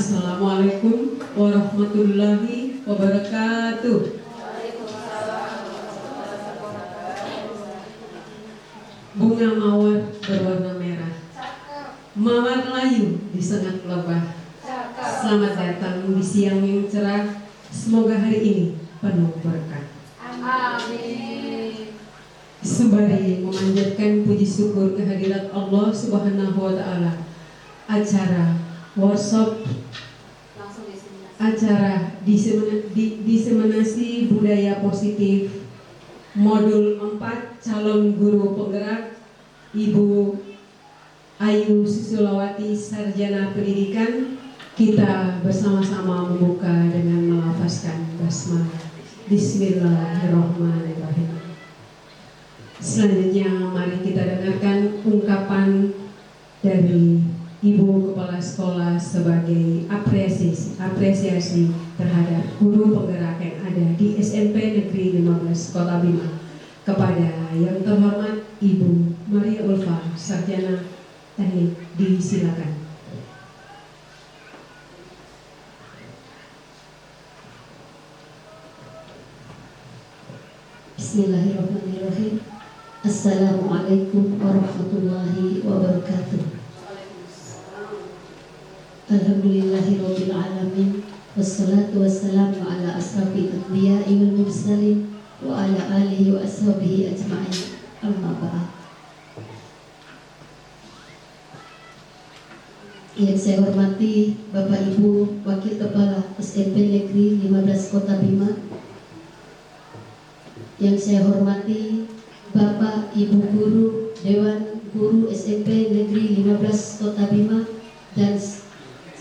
Assalamualaikum warahmatullahi wabarakatuh. Bunga mawar berwarna merah, mawar layu di sengat lebah. Selamat datang di siang yang cerah. Semoga hari ini penuh berkah. Amin. Sembari memanjatkan puji syukur kehadirat Allah Subhanahu wa Ta'ala, acara workshop acara diseminasi budaya positif modul 4 calon guru penggerak Ibu Ayu Susilawati Sarjana Pendidikan, kita bersama-sama membuka dengan melafazkan basmalah. Bismillahirrahmanirrahim. Selanjutnya mari kita dengarkan ungkapan dari Ibu Kepala Sekolah sebagai apresiasi terhadap guru penggerak yang ada di SMP Negeri 15 Kota Bima. Kepada yang terhormat Ibu Maria Ulfa, Sarjana Teknik, disilakan. Bismillahirrahmanirrahim. Assalamualaikum warahmatullahi wabarakatuh. Alhamdulillahirabbil alamin, wassalatu wassalamu ala asrafil anbiya'i wal mursalin wa ala alihi wa ashabihi ajma'in. Amma ba'd. Yang saya hormati Bapak Ibu Wakil Kepala SMP Negeri 15 Kota Bima, yang saya hormati Bapak Ibu Guru Dewan Guru SMP Negeri 15 Kota Bima dan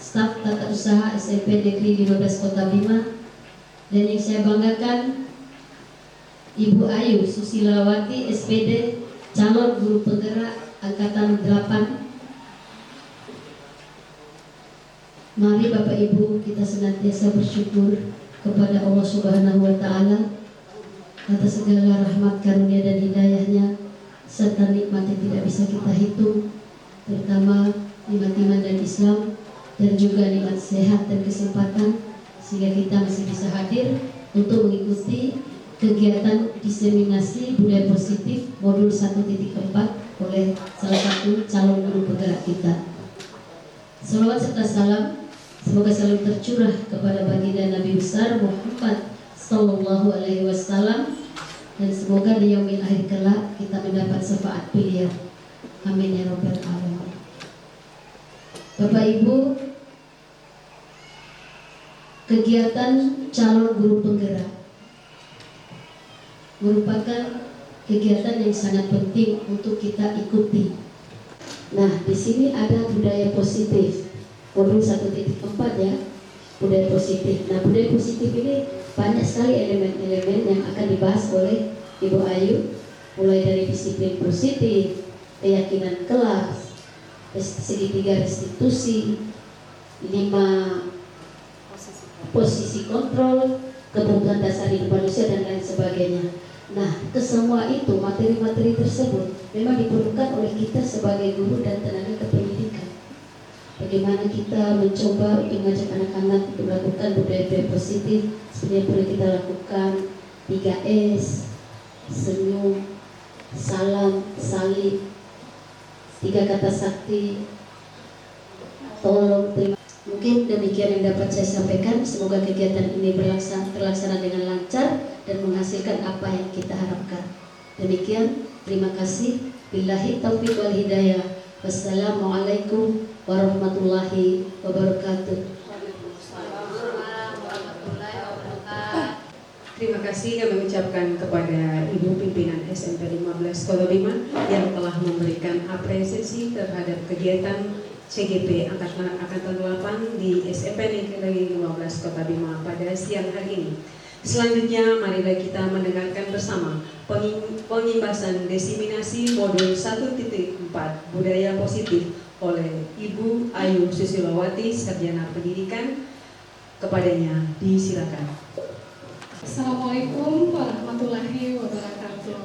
staf tata usaha SMP Negeri 15 Kota Bima, dan yang saya banggakan Ibu Ayu Susilawati SPD, calon guru penggerak angkatan 8. Mari Bapak Ibu kita senantiasa bersyukur kepada Allah Subhanahu wa Ta'ala atas segala rahmat karunia dan hidayahnya serta nikmat yang tidak bisa kita hitung, terutama nikmat iman dan Islam, dan juga nikmat sehat dan kesempatan sehingga kita masih bisa hadir untuk mengikuti kegiatan diseminasi budaya positif modul 1.4 oleh salah satu calon guru penggerak kita. Salawat serta salam semoga selalu tercurah kepada baginda Nabi besar Muhammad Sallallahu Alaihi Wasallam, dan semoga di yaumil akhir kelak kita mendapat syafaat beliau. Amin ya rabbal alamin. Bapak Ibu, kegiatan calon guru penggerak merupakan kegiatan yang sangat penting untuk kita ikuti. Nah, di sini ada budaya positif modul 1.4 ya, budaya positif. Nah, budaya positif ini banyak sekali elemen-elemen yang akan dibahas oleh Ibu Ayu, mulai dari disiplin positif, keyakinan kelas, segitiga restitusi, 5 posisi kontrol, kebutuhan dasar hidup manusia, dan lain sebagainya. Nah, kesemua itu, materi-materi tersebut memang diperlukan oleh kita sebagai guru dan tenaga kependidikan. Bagaimana kita mencoba untuk mengajak anak-anak untuk melakukan budaya positif seperti yang perlu kita lakukan 3S, senyum, salam, salib, 3 kata sakti, tolong, terima. Mungkin demikian yang dapat saya sampaikan. Semoga kegiatan ini terlaksana dengan lancar dan menghasilkan apa yang kita harapkan. Demikian, terima kasih. Billahi taufiq wal hidayah. Wassalamualaikum warahmatullahi wabarakatuh. Terima kasih kami ucapkan kepada Ibu Pimpinan SMP 15 Kota Bima yang telah memberikan apresiasi terhadap kegiatan CGP Angkatan 8 di SMP Negeri 15 Kota Bima pada siang hari ini. Selanjutnya marilah kita mendengarkan bersama pengimbasan diseminasi modul 1.4 budaya positif oleh Ibu Ayu Susilawati Sarjana Pendidikan. Kepadanya disilakan. Assalamualaikum warahmatullahi wabarakatuh.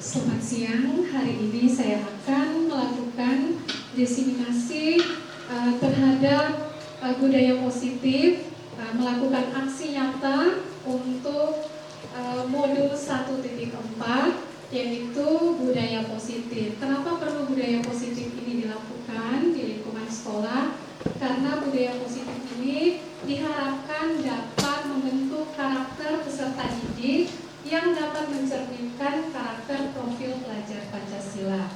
Selamat siang. Hari ini saya akan melakukan disiminasi terhadap budaya positif, melakukan aksi nyata untuk modul 1.4, yaitu budaya positif. Kenapa perlu budaya positif ini dilakukan di lingkungan sekolah? Karena budaya positif ini diharapkan dapat membentuk karakter peserta didik yang dapat mencerminkan karakter profil pelajar Pancasila.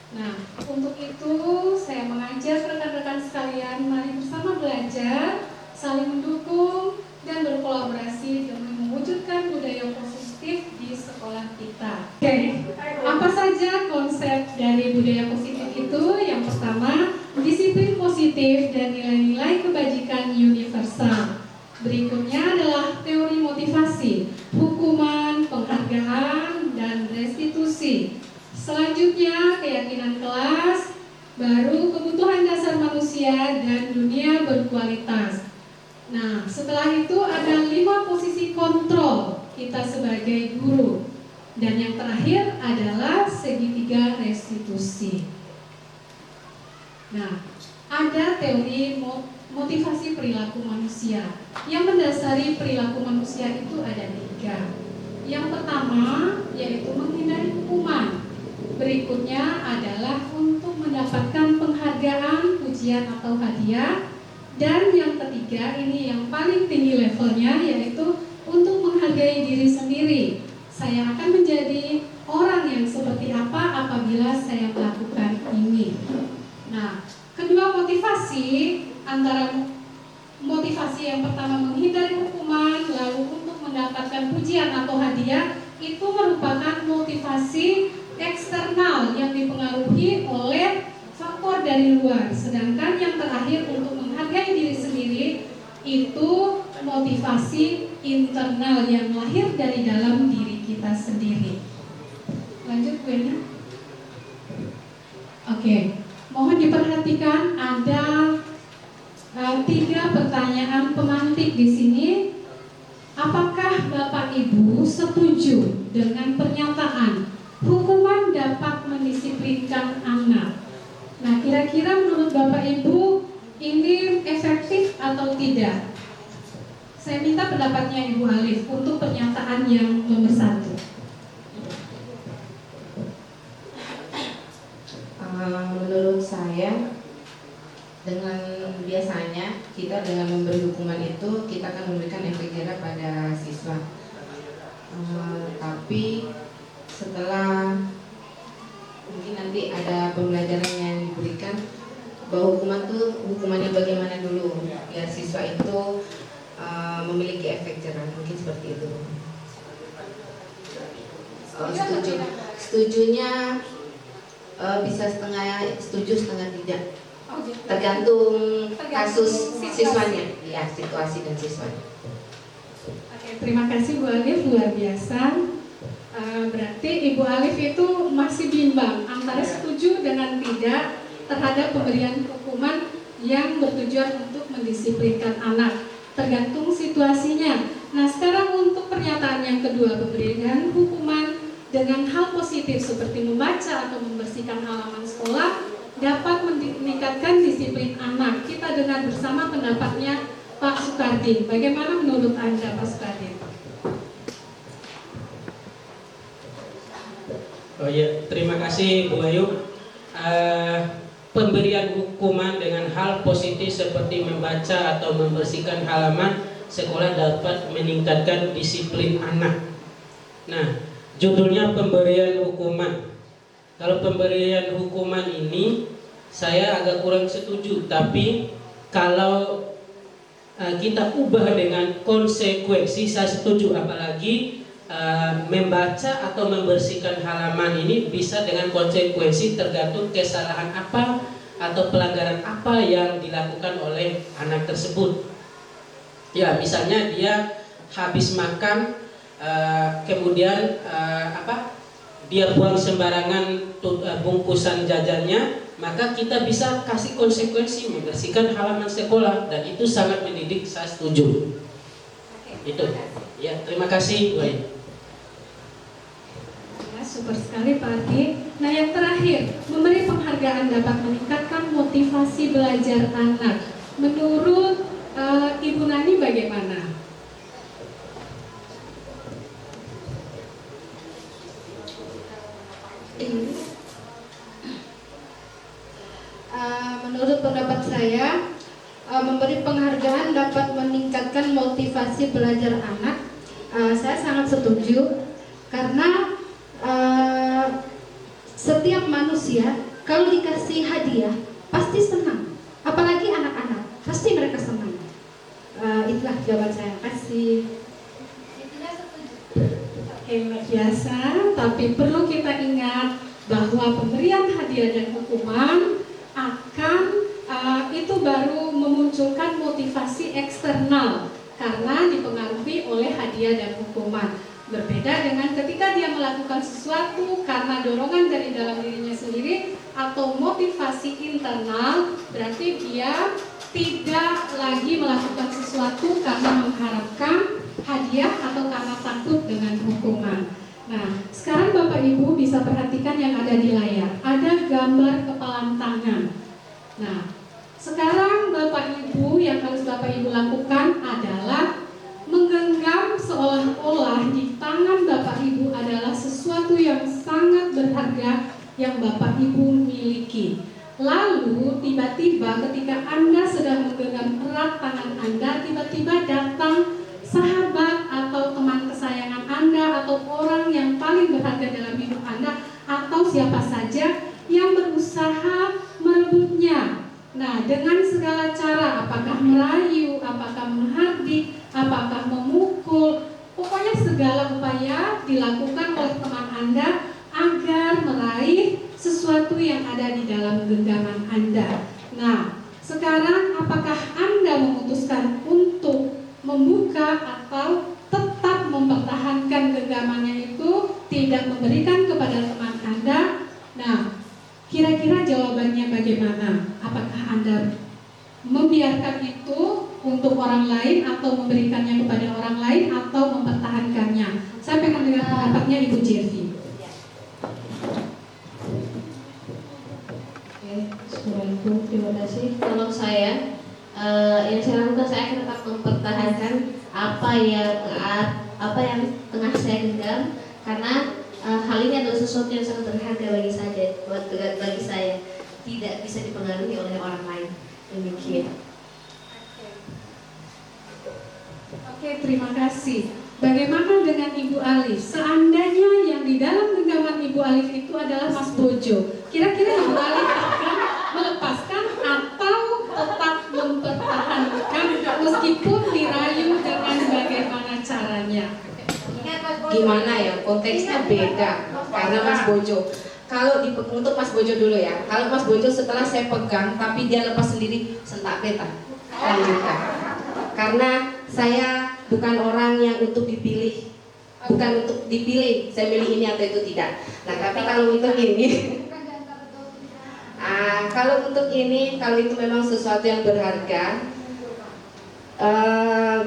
Nah, untuk itu saya mengajak rekan-rekan sekalian, mari bersama belajar, saling mendukung, dan berkolaborasi demi mewujudkan budaya positif di sekolah kita. Oke, apa saja konsep dari budaya positif itu? Yang pertama, disiplin positif dan nilai-nilai kebajikan universal. Berikutnya adalah teori motivasi, hukuman, penghargaan, dan restitusi. Selanjutnya, keyakinan kelas, baru kebutuhan dasar manusia dan dunia berkualitas. Nah, setelah itu ada 5 posisi kontrol kita sebagai guru. Dan yang terakhir adalah segitiga restitusi. Nah, ada teori motivasi perilaku manusia. Yang mendasari perilaku manusia itu ada 3. Yang pertama yaitu menghindari hukuman. Berikutnya adalah untuk mendapatkan penghargaan, pujian atau hadiah. Dan yang ketiga, ini yang paling tinggi levelnya, yaitu untuk menghargai diri sendiri. Saya akan menjadi orang yang seperti apa apabila saya melakukan ini. Nah, kedua motivasi, antara motivasi yang pertama menghindari hukuman, lalu untuk mendapatkan pujian atau hadiah, itu merupakan motivasi eksternal yang dipengaruhi oleh faktor dari luar. Sedangkan yang terakhir untuk menghargai diri sendiri itu motivasi internal yang lahir dari dalam diri kita sendiri. Lanjut kuenya. Oke, mohon diperhatikan ada 3 pertanyaan pemantik di sini. Apakah Bapak Ibu setuju dengan pernyataan hukuman dapat mendisiplinkan anak? Nah, kira-kira menurut Bapak Ibu ini efektif atau tidak? Saya minta pendapatnya Ibu Alif untuk pernyataan yang nomor 1. Menurut saya, dengan biasanya kita dengan memberi hukuman itu kita akan memberikan efek jerah pada siswa. Tapi setelah mungkin nanti ada pembelajaran yang diberikan bahwa hukumannya bagaimana dulu biar siswa itu memiliki efek jerah, mungkin seperti itu. Setujunya bisa setengah setuju, setengah tidak, tergantung kasus siswanya, ya, situasi dan siswanya. Oke, terima kasih Bu Alif, luar biasa. Berarti Ibu Alif itu masih bimbang antara setuju dengan tidak terhadap pemberian hukuman yang bertujuan untuk mendisiplinkan anak, tergantung situasinya. Nah, sekarang untuk pernyataan yang kedua, pemberian hukuman dengan hal positif seperti membaca atau membersihkan halaman sekolah dapat meningkatkan disiplin anak. Kita dengar bersama pendapatnya Pak Sukardin. Bagaimana menurut Anda, Pak Sukardin? Oh ya, terima kasih Bu Ayu. Pemberian hukuman dengan hal positif seperti membaca atau membersihkan halaman sekolah dapat meningkatkan disiplin anak. Nah, judulnya pemberian hukuman. Kalau pemberian hukuman ini saya agak kurang setuju, tapi kalau kita ubah dengan konsekuensi saya setuju, apalagi membaca atau membersihkan halaman ini bisa dengan konsekuensi tergantung kesalahan apa atau pelanggaran apa yang dilakukan oleh anak tersebut. Ya, misalnya dia habis makan kemudian dia buang sembarangan bungkusan jajannya, maka kita bisa kasih konsekuensi membersihkan halaman sekolah, dan itu sangat mendidik, saya setuju. Itu. Ya, terima kasih Bu Ayu. Ya, super sekali Pak Ardi. Nah yang terakhir, memberi penghargaan dapat meningkatkan motivasi belajar anak. Menurut Ibu Nani bagaimana? Menurut pendapat saya, memberi penghargaan dapat meningkatkan motivasi belajar anak. Saya sangat setuju karena setiap manusia kalau dikasih hadiah pasti senang, apalagi anak-anak pasti mereka senang. Itulah jawaban saya. Terima kasih. Oke, luar biasa. Tapi perlu kita ingat bahwa pemberian hadiah dan hukuman akan itu baru memunculkan motivasi eksternal karena dipengaruhi oleh hadiah dan hukuman. Berbeda dengan ketika dia melakukan sesuatu karena dorongan dari dalam dirinya sendiri atau motivasi internal, berarti dia tidak lagi melakukan sesuatu karena mengharapkan hadiah atau karena takut dengan hukuman. Nah, sekarang Bapak Ibu bisa perhatikan yang ada di layar. Ada gambar kepalan tangan. Nah, sekarang Bapak Ibu yang harus Bapak Ibu lakukan adalah menggenggam seolah-olah di tangan Bapak Ibu adalah sesuatu yang sangat berharga yang Bapak Ibu miliki. Lalu tiba-tiba ketika Anda sedang menggenggam erat tangan Anda, tiba-tiba datang sahabat atau teman kesayangan Anda atau orang yang paling berharga dalam hidup Anda atau siapa saja yang berusaha merebutnya. Nah, dengan segala cara, apakah merayu, apakah menghardik, apakah memukul, pokoknya segala upaya dilakukan oleh teman Anda agar meraih sesuatu yang ada di dalam genggaman Anda. Nah, sekarang apakah Anda memutuskan untuk membuka atau tetap mempertahankan genggamannya itu, tidak memberikan kepada teman Anda? Nah, kira-kira jawabannya bagaimana? Apakah Anda membiarkan itu untuk orang lain atau memberikannya kepada orang lain atau mempertahankannya? Saya akan dengar pendapatnya Ibu Jervi. Assalamualaikum, terima kasih. Kalau saya, yang saya lakukan, saya akan tetap mempertahankan apa yang tengah saya genggam, karena hal ini adalah sesuatu yang sangat berharga bagi saya, tidak bisa dipengaruhi oleh orang lain. Demikian. Oke, terima kasih. Bagaimana dengan Ibu Alif? Seandainya yang di dalam genggaman Ibu Alif itu adalah Mas Bojo, kira-kira Ibu Alif akan melepaskan atau tetap mempertahankan meskipun dirayu dengan bagaimana caranya? Gimana ya, konteksnya beda karena Mas Bojo. Kalau untuk Mas Bojo dulu ya, kalau Mas Bojo setelah saya pegang tapi dia lepas sendiri, sentak beta lanjutkan. Karena saya bukan orang yang untuk dipilih, bukan untuk dipilih saya milih ini atau itu, tidak. Nah, tapi kalau untuk ini kalau untuk ini, kalau itu memang sesuatu yang berharga,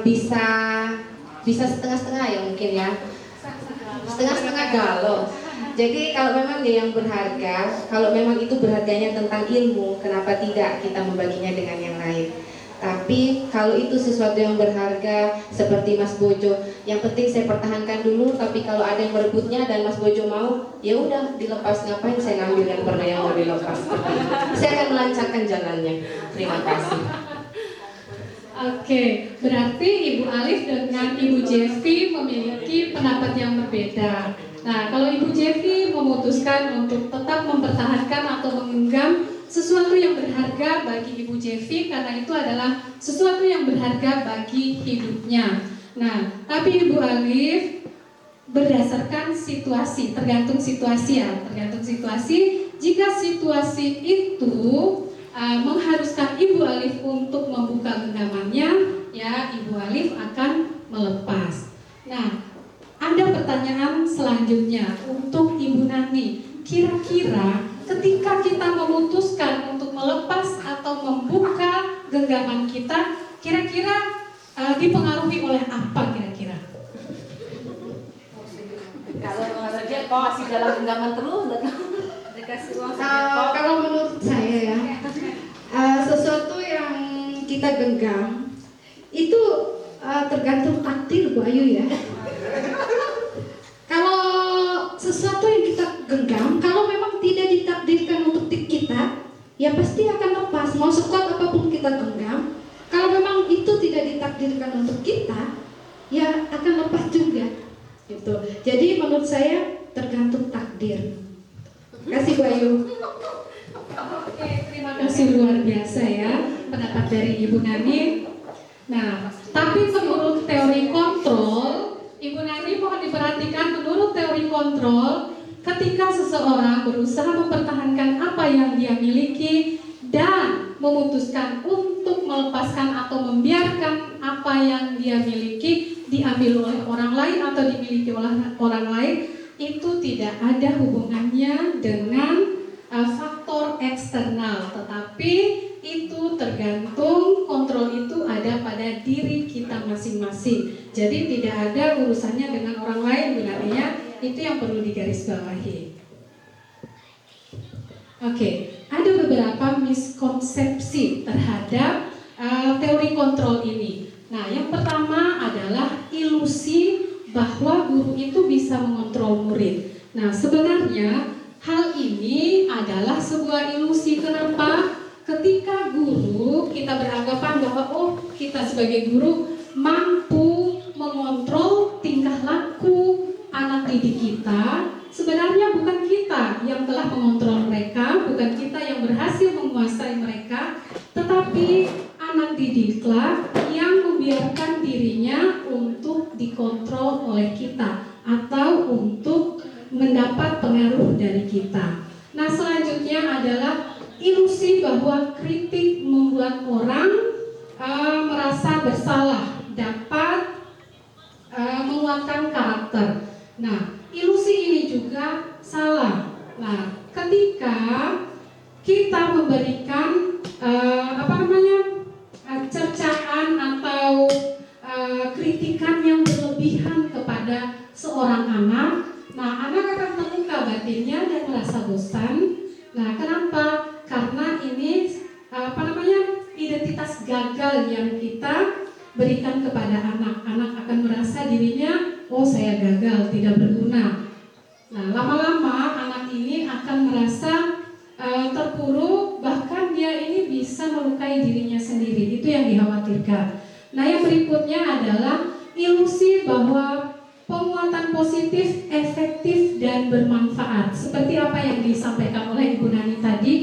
bisa setengah-setengah ya mungkin ya, setengah-setengah galau. Jadi kalau memang dia yang berharga, kalau memang itu berharganya tentang ilmu, kenapa tidak kita membaginya dengan yang lain? Tapi kalau itu sesuatu yang berharga seperti Mas Bojo, yang penting saya pertahankan dulu. Tapi kalau ada yang merebutnya dan Mas Bojo mau, ya udah dilepas. Ngapain saya ngambil yang pernah yang mau dilepas? Saya akan melancarkan jalannya. Terima kasih. Oke, berarti Ibu Alif dengan Ibu Jevi memiliki pendapat yang berbeda. Nah, kalau Ibu Jevi memutuskan untuk tetap mempertahankan atau menggenggam sesuatu yang berharga bagi Ibu Jevi karena itu adalah sesuatu yang berharga bagi hidupnya. Nah, tapi Ibu Alif berdasarkan situasi, tergantung situasi ya, tergantung situasi. Jika situasi itu mengharuskan Ibu Alif untuk membuka genggamannya, ya Ibu Alif akan melepas. Nah, ada pertanyaan selanjutnya untuk Ibu Nani. Kira-kira ketika kita memutuskan untuk melepas atau membuka genggaman kita, kira-kira dipengaruhi oleh apa kira-kira? Kalau dia masih dalam genggaman terus dikasih uang Kalau menurut saya ya, sesuatu yang kita genggam itu tergantung takdir Bu Ayu ya. Kalau sesuatu yang kita genggam, kalau memang tidak ditakdirkan untuk kita, ya pasti akan lepas. Mau sekuat apapun kita genggam, kalau memang itu tidak ditakdirkan untuk kita, ya akan lepas juga. Gitu. Jadi menurut saya tergantung takdir. Kasih Bu Ayu. Oke, terima kasih luar biasa ya pendapat dari Ibu Nani. Nah, tapi menurut teori kontrol, Ibu Nani mohon diperhatikan, menurut teori kontrol, ketika seseorang berusaha mempertahankan apa yang dia miliki dan memutuskan untuk melepaskan atau membiarkan apa yang dia miliki diambil oleh orang lain atau dimiliki oleh orang lain, itu tidak ada hubungannya dengan faktor eksternal, tetapi itu tergantung, kontrol itu ada pada diri kita masing-masing. Jadi tidak ada urusannya dengan orang lain, benarnya itu yang perlu digarisbawahi. Oke, ada beberapa miskonsepsi terhadap teori kontrol ini. Nah, yang pertama adalah ilusi bahwa guru itu bisa mengontrol murid. Nah, sebenarnya hal ini adalah sebuah ilusi. Kenapa? Ketika guru, kita beranggapan bahwa kita sebagai guru mampu mengontrol tingkah laku anak didik kita. Sebenarnya bukan kita yang telah mengontrol mereka, bukan kita yang berhasil menguasai mereka, tetapi anak didiklah yang membiarkan dirinya untuk dikontrol oleh kita atau untuk mendapat pengaruh dari kita. Nah, selanjutnya adalah ilusi bahwa kritik membuat orang merasa bersalah, dapat menguatkan karakter. Nah, ilusi ini juga salah. Nah, ketika kita memberikan cercaan atau kritikan yang berlebihan kepada seorang anak, nah anak akan terluka batinnya dan merasa bosan. Nah, kenapa? Karena ini identitas gagal yang kita berikan kepada anak. Anak akan merasa dirinya, saya gagal, tidak berguna. Nah, lama-lama anak ini akan merasa terpuruk, bahkan dia ini bisa melukai dirinya sendiri. Itu yang dikhawatirkan. Nah, yang berikutnya adalah ilusi bahwa penguatan positif, efektif, dan bermanfaat. Seperti apa yang disampaikan oleh Ibu Nani tadi,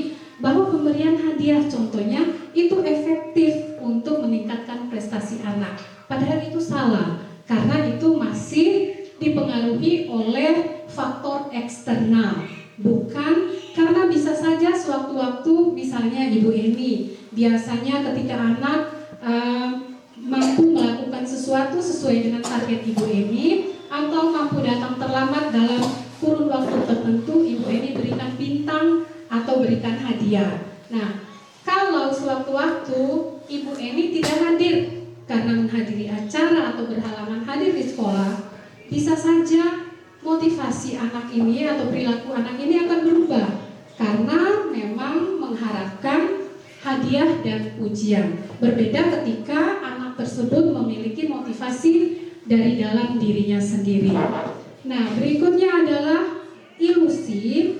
bahwa pemberian hadiah contohnya itu efektif untuk meningkatkan prestasi anak. Padahal itu salah, karena itu masih dipengaruhi oleh faktor eksternal. Bukan, karena bisa saja sewaktu-waktu, misalnya Ibu Eni, biasanya ketika anak mampu melakukan sesuatu sesuai dengan target Ibu Eni, atau mampu datang terlambat dalam kurun waktu tertentu, Ibu Eni berikan bintang atau berikan hadiah. Nah, kalau sewaktu-waktu Ibu Eni tidak hadir karena menghadiri acara atau berhalangan hadir di sekolah, bisa saja motivasi anak ini atau perilaku anak ini akan berubah, karena memang mengharapkan hadiah dan pujian. Berbeda ketika anak tersebut memiliki motivasi dari dalam dirinya sendiri. Nah, berikutnya adalah ilusi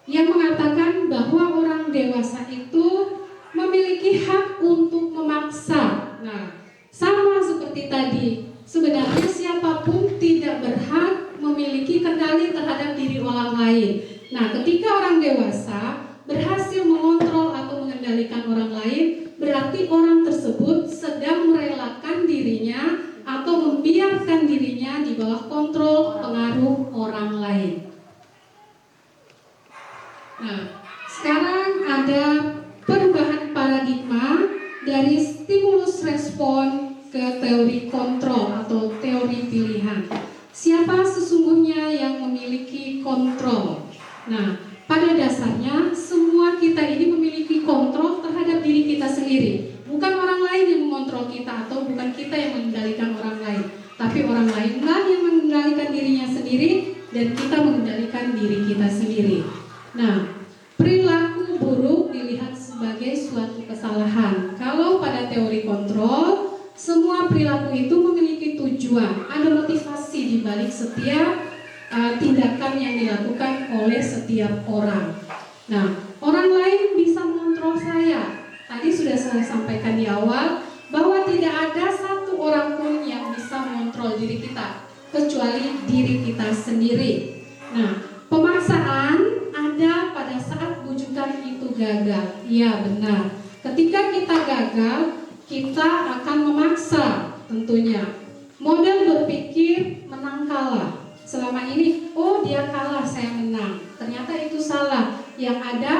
yang mengatakan bahwa orang dewasa itu memiliki hak untuk memaksa. Nah, sama seperti tadi, sebenarnya siapapun tidak berhak memiliki kendali terhadap diri orang lain. Nah, ketika orang dewasa berhasil mengontrol atau mengendalikan orang lain, berarti orang tersebut sedang merelakan dirinya atau membiarkan dirinya di bawah kontrol pengaruh orang lain. Nah, sekarang ada perubahan paradigma dari stimulus respon ke teori kontrol atau teori pilihan. Siapa sesungguhnya yang memiliki kontrol? Nah, pada dasarnya semua kita ini memiliki kontrol terhadap diri kita sendiri. Bukan orang lain yang mengontrol kita atau bukan kita yang mengendalikan orang lain, tapi orang lainlah yang mengendalikan mengendalikan dirinya sendiri dan kita mengendalikan diri kita sendiri. Nah, perilaku buruk dilihat sebagai suatu kesalahan. Kalau pada teori kontrol, semua perilaku itu memiliki tujuan, ada motivasi di balik setiap tindakan yang dilakukan oleh setiap orang. Nah, orang lain bisa mengontrol saya. Tadi sudah saya sampaikan di awal bahwa tidak ada satu orang pun yang bisa mengontrol diri kita kecuali diri kita sendiri. Nah, pemaksaan ada pada saat bujukan itu gagal. Ya, benar. Ketika kita gagal, kita akan memaksa tentunya. Model berpikir menang kalah. Selama ini, oh dia kalah, saya menang. Ternyata itu salah. Yang ada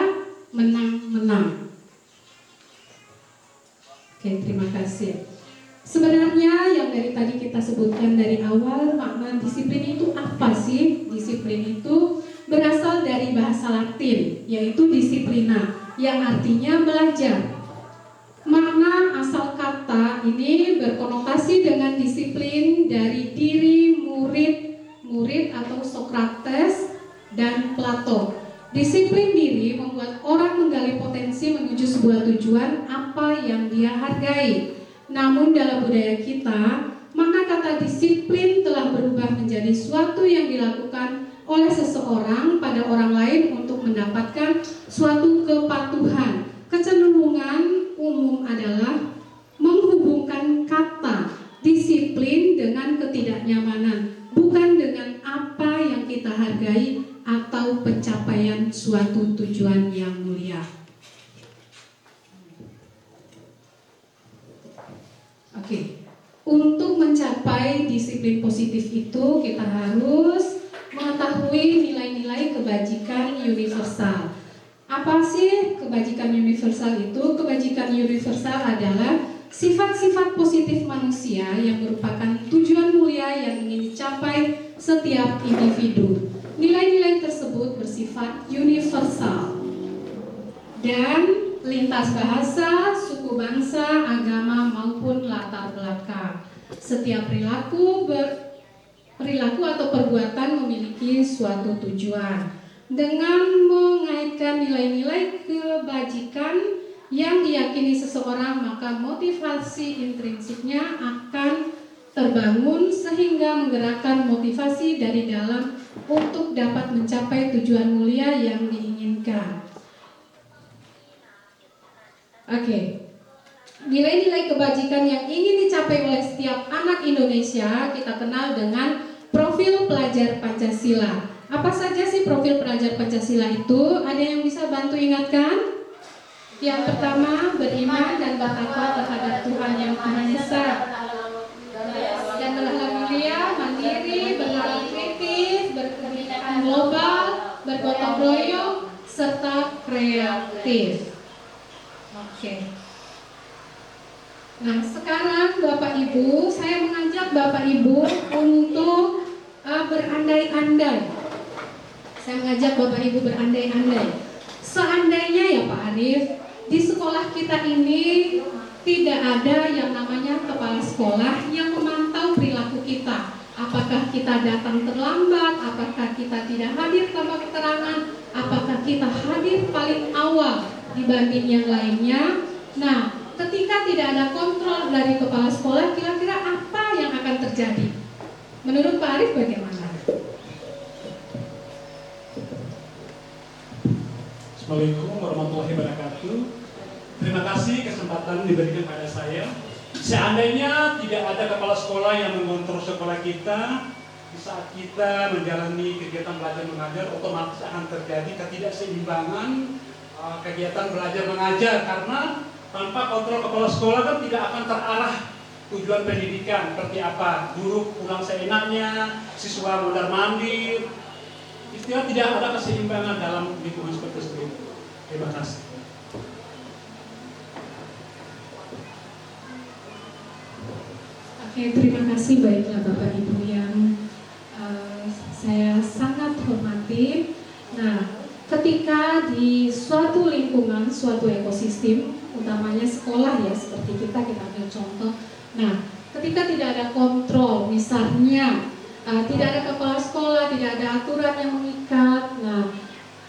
menang-menang. Oke, terima kasih. Sebenarnya yang dari tadi kita sebutkan dari awal, makna disiplin itu apa sih? Disiplin itu berasal dari bahasa Latin, yaitu disiplina, yang artinya belajar. Makna asal kata ini berkonotasi dengan disiplin dari diri murid atau Sokrates dan Plato. Disiplin diri membuat orang menggali potensi menuju sebuah tujuan apa yang dia hargai. Namun dalam budaya kita, makna kata disiplin telah berubah menjadi suatu yang dilakukan oleh seseorang pada orang lain untuk mendapatkan suatu kepatuhan. Kecenderungan umum adalah menghubungkan kata disiplin dengan ketidaknyamanan, bukan dengan apa yang kita hargai atau pencapaian suatu tujuan yang mulia. Oke, untuk mencapai disiplin positif itu kita harus mengetahui nilai-nilai kebajikan universal. Apa sih kebajikan universal itu? Kebajikan universal adalah sifat-sifat positif manusia yang merupakan tujuan mulia yang ingin dicapai setiap individu. Nilai-nilai tersebut bersifat universal dan lintas bahasa, suku bangsa, agama maupun latar belakang. Setiap perilaku atau perbuatan memiliki suatu tujuan. Dengan mengaitkan nilai-nilai kebajikan yang diyakini seseorang, maka motivasi intrinsiknya akan terbangun sehingga menggerakkan motivasi dari dalam untuk dapat mencapai tujuan mulia yang diinginkan. Oke. Nilai-nilai kebajikan yang ingin dicapai oleh setiap anak Indonesia kita kenal dengan profil pelajar Pancasila. Apa saja sih profil pelajar Pancasila itu? Ada yang bisa bantu ingatkan? Yang pertama, beriman dan bertakwa terhadap Tuhan yang Maha Esa, dan berlaku mulia, mandiri, bernalar kritis, berkebinekaan global, bergotong royong, serta kreatif. Oke. Nah, sekarang Bapak Ibu, saya mengajak Bapak Ibu untuk berandai-andai. Saya mengajak Bapak Ibu berandai-andai. Seandainya ya Pak Arif, di sekolah kita ini tidak ada yang namanya kepala sekolah yang memantau perilaku kita. Apakah kita datang terlambat, apakah kita tidak hadir tanpa keterangan, apakah kita hadir paling awal dibanding yang lainnya. Nah, ketika tidak ada kontrol dari kepala sekolah, kira-kira apa yang akan terjadi? Menurut Pak Arif bagaimana? Assalamualaikum warahmatullahi wabarakatuh. Terima kasih kesempatan diberikan pada saya. Seandainya tidak ada kepala sekolah yang mengontrol sekolah kita, di saat kita menjalani kegiatan belajar mengajar, otomatis akan terjadi ketidakseimbangan kegiatan belajar mengajar, karena tanpa kontrol kepala sekolah kan tidak akan terarah tujuan pendidikan seperti apa. Guru pulang seenaknya, siswa mondar mandir, istilah tidak ada keseimbangan dalam lingkungan seperti itu. Terima kasih. Oke, terima kasih. Baiklah Bapak Ibu yang saya sangat hormati. Nah, ketika di suatu lingkungan, suatu ekosistem, utamanya sekolah ya, seperti kita ambil contoh. Nah, ketika tidak ada kontrol, misalnya tidak ada kepala sekolah, tidak ada aturan yang mengikat. Nah,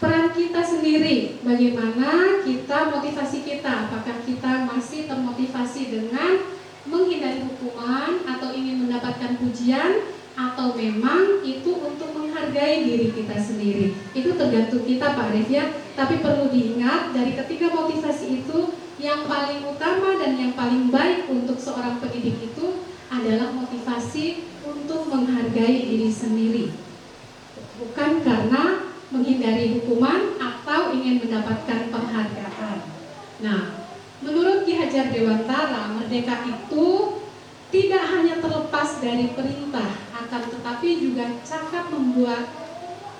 peran kita sendiri, bagaimana kita motivasi kita, apakah kita masih termotivasi dengan menghindari hukuman atau ingin mendapatkan pujian, atau memang itu untuk menghargai diri kita sendiri. Itu tergantung kita Pak Arif ya. Tapi perlu diingat dari ketiga motivasi itu, yang paling utama dan yang paling baik untuk seorang pendidik itu adalah motivasi untuk menghargai diri sendiri, bukan karena menghindari hukuman atau ingin mendapatkan penghargaan. Nah, menurut Ki Hajar Dewantara, merdeka itu tidak hanya terlepas dari perintah, akan tetapi juga cakap membuat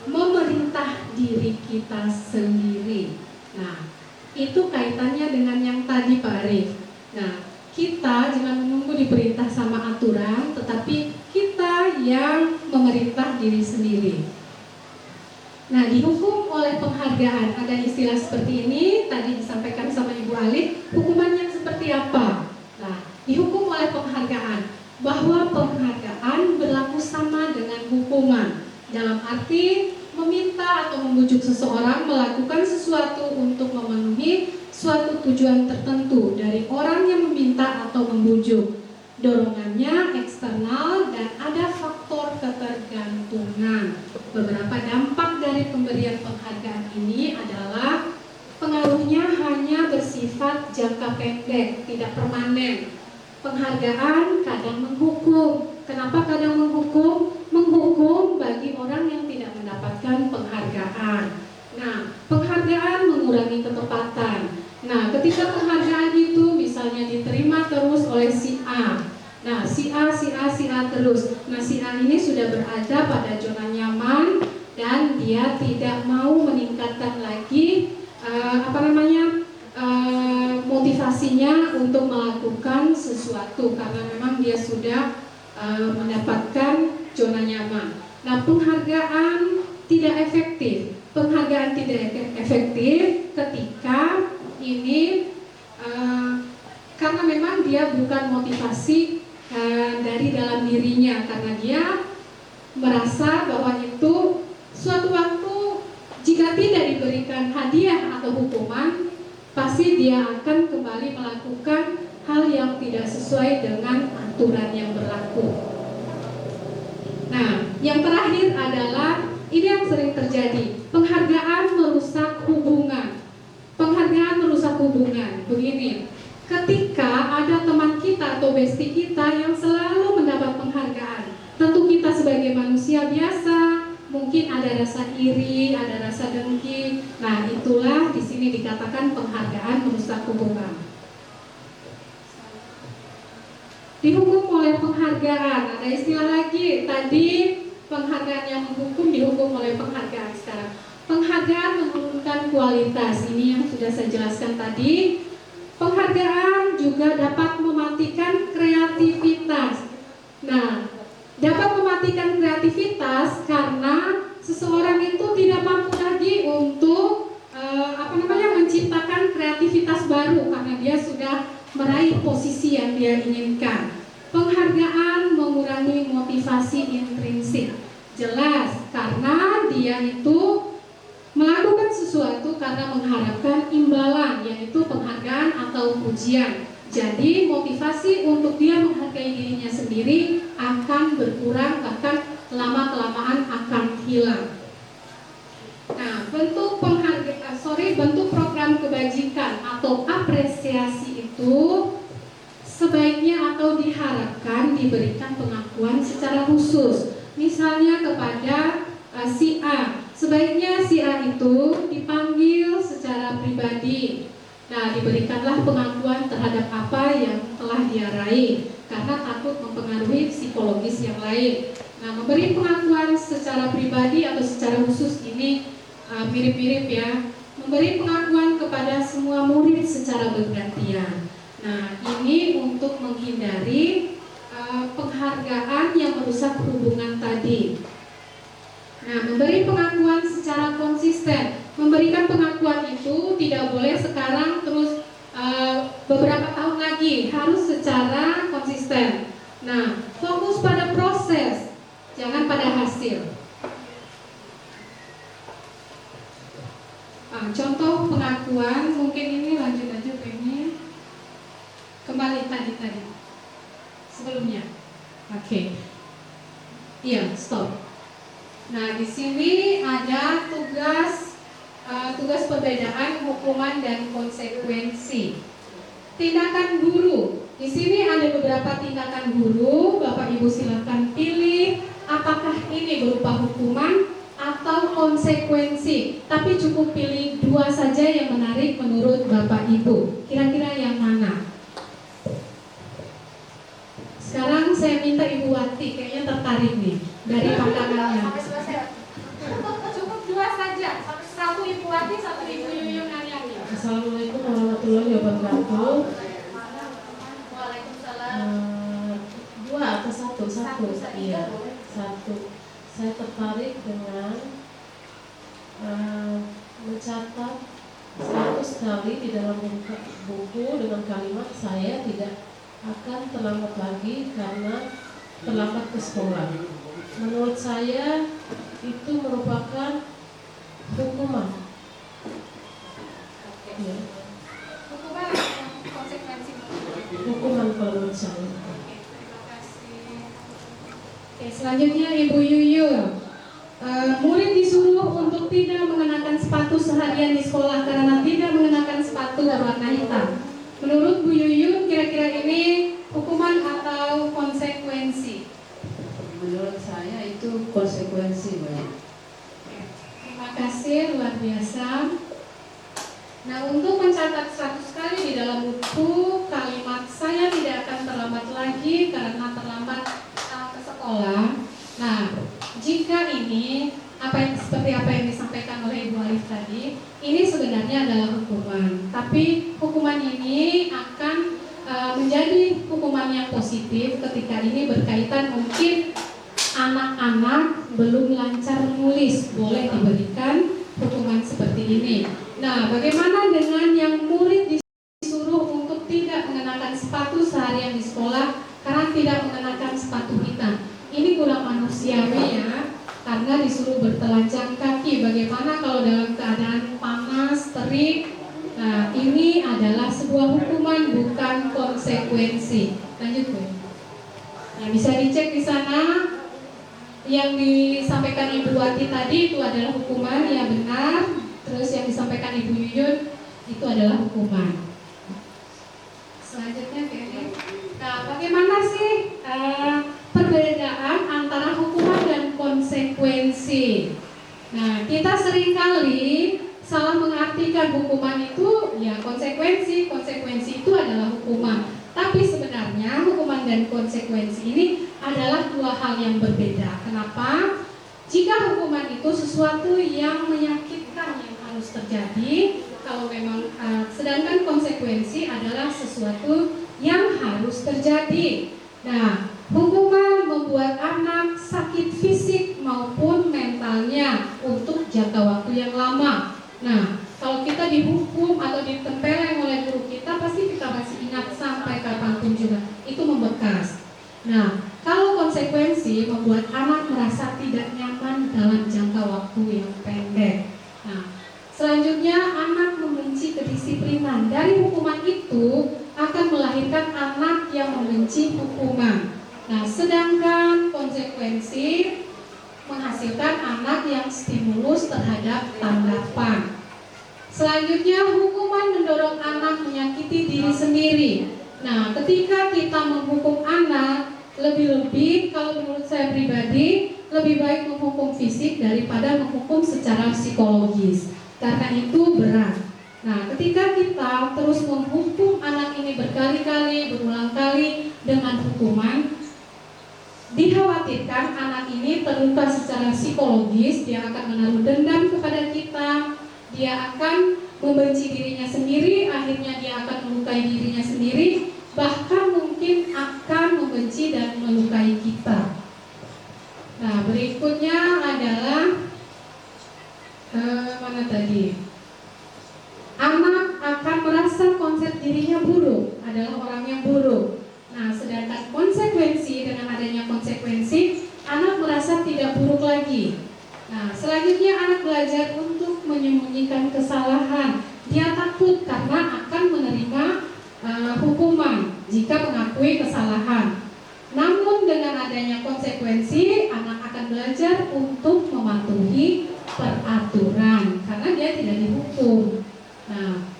memerintah diri kita sendiri. Nah, itu kaitannya dengan yang tadi Pak Arif. Nah, kita jangan menunggu diperintah sama aturan, tetapi kita yang memerintah diri sendiri. Nah, dihukum oleh penghargaan, ada istilah seperti ini, tadi disampaikan sama Ibu Alif, hukumannya seperti apa? Nah, dihukum oleh penghargaan, bahwa penghargaan berlaku sama dengan hukuman, dalam arti meminta atau membujuk seseorang melakukan sesuatu untuk memenuhi suatu tujuan tertentu dari orang yang meminta atau membujuk. Dorongannya eksternal dan ada faktor ketergantungan. Beberapa dampak dari pemberian penghargaan ini adalah pengaruhnya hanya bersifat jangka pendek, tidak permanen. Penghargaan kadang menghukum. Kenapa kadang menghukum? Menghukum bagi orang yang tidak mendapatkan penghargaan. Nah, penghargaan mengurangi ketepatan. Nah, ketika penghargaan itu misalnya diterima terus oleh si A. Nah, si A terus. Nah, si A ini sudah berada pada zona nyaman dan dia tidak mau meningkatkan lagi motivasinya untuk melakukan sesuatu karena memang dia sudah mendapatkan zona nyaman. Nah, penghargaan tidak efektif. Penghargaan tidak efektif ketika ini karena memang dia bukan motivasi dari dalam dirinya, karena dia merasa bahwa itu suatu waktu jika tidak diberikan hadiah atau hukuman, pasti dia akan kembali melakukan hal yang tidak sesuai dengan aturan yang berlaku. Nah, yang terakhir adalah ini yang sering terjadi, penghargaan merusak hubungan. Penghargaan merusak hubungan. Begini, ketika ada teman kita atau bestie kita yang selalu mendapat penghargaan, tentu kita sebagai manusia biasa mungkin ada rasa iri, ada rasa dengki. Nah, itulah di sini dikatakan penghargaan merusak hubungan. Dihukum oleh penghargaan. Ada istilah lagi, tadi penghargaan yang menghukum dihukum oleh penghargaan. Sekarang penghargaan menurunkan kualitas. Ini yang sudah saya jelaskan tadi. Penghargaan juga dapat mematikan kreativitas. Nah, dapat mematikan kreativitas karena seseorang itu tidak mampu lagi untuk menciptakan kreativitas baru karena dia sudah meraih posisi yang dia inginkan. Penghargaan mengurangi motivasi intrinsik. Jelas, karena dia itu melakukan sesuatu karena mengharapkan imbalan, yaitu penghargaan atau pujian. Jadi motivasi untuk dia menghargai dirinya sendiri akan berkurang, bahkan lama-kelamaan akan hilang. Nah, bentuk program kebajikan atau apresiasi itu sebaiknya atau diharapkan diberikan pengakuan secara khusus. Misalnya kepada si A, sebaiknya si A itu dipanggil secara pribadi. Nah, diberikanlah pengakuan terhadap apa yang telah dia raih, karena takut mempengaruhi psikologis yang lain. Nah, memberi pengakuan secara pribadi atau secara khusus ini mirip-mirip ya. Memberi pengakuan kepada semua murid secara bergantian. Nah, ini untuk menghindari penghargaan yang merusak hubungan tadi. Nah, memberi pengakuan secara konsisten. Memberikan pengakuan itu tidak boleh sekarang terus beberapa tahun lagi, harus secara konsisten. Nah, fokus pada proses. jangan pada hasil. Contoh pengakuan, mungkin ini lanjut aja pengen kembali tadi sebelumnya. Oke. Iya, stop. Nah, di sini ada tugas perbedaan hukuman dan konsekuensi. Tindakan guru. Di sini ada beberapa tindakan guru. Bapak Ibu silakan pilih apakah ini berupa hukuman atau konsekuensi. Tapi cukup pilih 2 saja yang menarik menurut Bapak Ibu. Kira-kira yang mana? Sekarang saya minta Ibu Wati, kayaknya tertarik nih dari pandangannya. Cukup 2 saja. Satu Ibu Wati, satu Ibu Yuyun Aryani. Assalamualaikum warahmatullahi wabarakatuh. Waalaikumsalam. 2 atau satu? Iya, satu. Saya tertarik dengan mencatat 100 kali di dalam buku dengan kalimat saya tidak akan terlambat lagi karena terlambat ke sekolah. Menurut saya itu merupakan hukuman. Ya. Hukuman atau konsekuensi? Hukuman kalau menurut saya. Terima kasih. Oke, selanjutnya Ibu Yuyun. Murid disuruh untuk tidak mengenakan sepatu seharian di sekolah karena tidak mengenakan sepatu berwarna hitam. Menurut Bu Yuyun, kira-kira ini hukuman atau konsekuensi? Menurut saya itu konsekuensi, Mbak. Terima kasih, luar biasa. Nah, untuk mencatat 100 kali di dalam buku kalimat saya tidak akan terlambat lagi karena terlambat ke sekolah. Nah, jika ini seperti apa yang disampaikan oleh Ibu Alif tadi, ini sebenarnya adalah hukuman. Tapi hukuman ini akan menjadi hukuman yang positif ketika ini berkaitan mungkin anak-anak belum lancar menulis, boleh diberikan hukuman seperti ini. Nah, bagaimana dengan yang murid disuruh untuk tidak mengenakan sepatu seharian di sekolah karena tidak mengenakan sepatu hitam? Ini kurang manusiawi ya, karena disuruh bertelanjang kaki. Bagaimana kalau dalam keadaan panas, terik? Nah, ini adalah sebuah hukuman, bukan konsekuensi. Lanjut, Bu. Nah, bisa dicek di sana. Yang disampaikan Ibu Wati tadi itu adalah hukuman, ya benar. Terus yang disampaikan Ibu Yuyun itu adalah hukuman. Selanjutnya kayaknya. Nah, bagaimana sih perbedaan antara hukuman dan konsekuensi? Nah, kita seringkali salah mengartikan hukuman itu ya konsekuensi itu adalah hukuman. Tapi sebenarnya hukuman dan konsekuensi ini adalah 2 hal yang berbeda. Kenapa? Jika hukuman itu sesuatu yang menyakitkan yang harus terjadi, kalau memang sedangkan konsekuensi adalah sesuatu yang harus terjadi. Nah, hukuman membuat anak sakit fisik maupun mentalnya untuk jangka waktu yang lama. Nah, kalau kita dihukum atau ditempeleng oleh guru kita, pasti kita masih ingat sampai kapanpun juga. Itu membekas. Nah, kalau konsekuensi membuat anak merasa tidak nyaman dalam jangka waktu yang pendek. Nah, selanjutnya anak membenci kedisiplinan. Dari hukuman itu akan melahirkan anak yang membenci hukuman. Nah, sedangkan konsekuensi menghasilkan anak yang stimulus terhadap tanggapan. Selanjutnya, hukuman mendorong anak menyakiti diri sendiri. Nah, ketika kita menghukum anak, lebih-lebih kalau menurut saya pribadi, lebih baik menghukum fisik daripada menghukum secara psikologis. Karena itu berat. Nah, ketika kita terus menghukum anak ini berkali-kali, berulang kali dengan hukuman, dikhawatirkan anak ini terluka secara psikologis, dia akan menaruh dendam kepada kita, dia akan membenci dirinya sendiri, akhirnya dia akan melukai dirinya sendiri, bahkan mungkin akan membenci dan melukai kita. Nah, berikutnya adalah mana tadi? Anak akan merasa konsep dirinya buruk, adalah orang yang buruk. Nah, sedangkan konsekuensi, dengan adanya konsekuensi, anak merasa Selanjutnya anak belajar untuk menyembunyikan kesalahan. Dia takut karena akan menerima hukuman jika mengakui kesalahan. Namun dengan adanya konsekuensi, anak akan belajar untuk mematuhi peraturan karena dia tidak dihukum. Nah,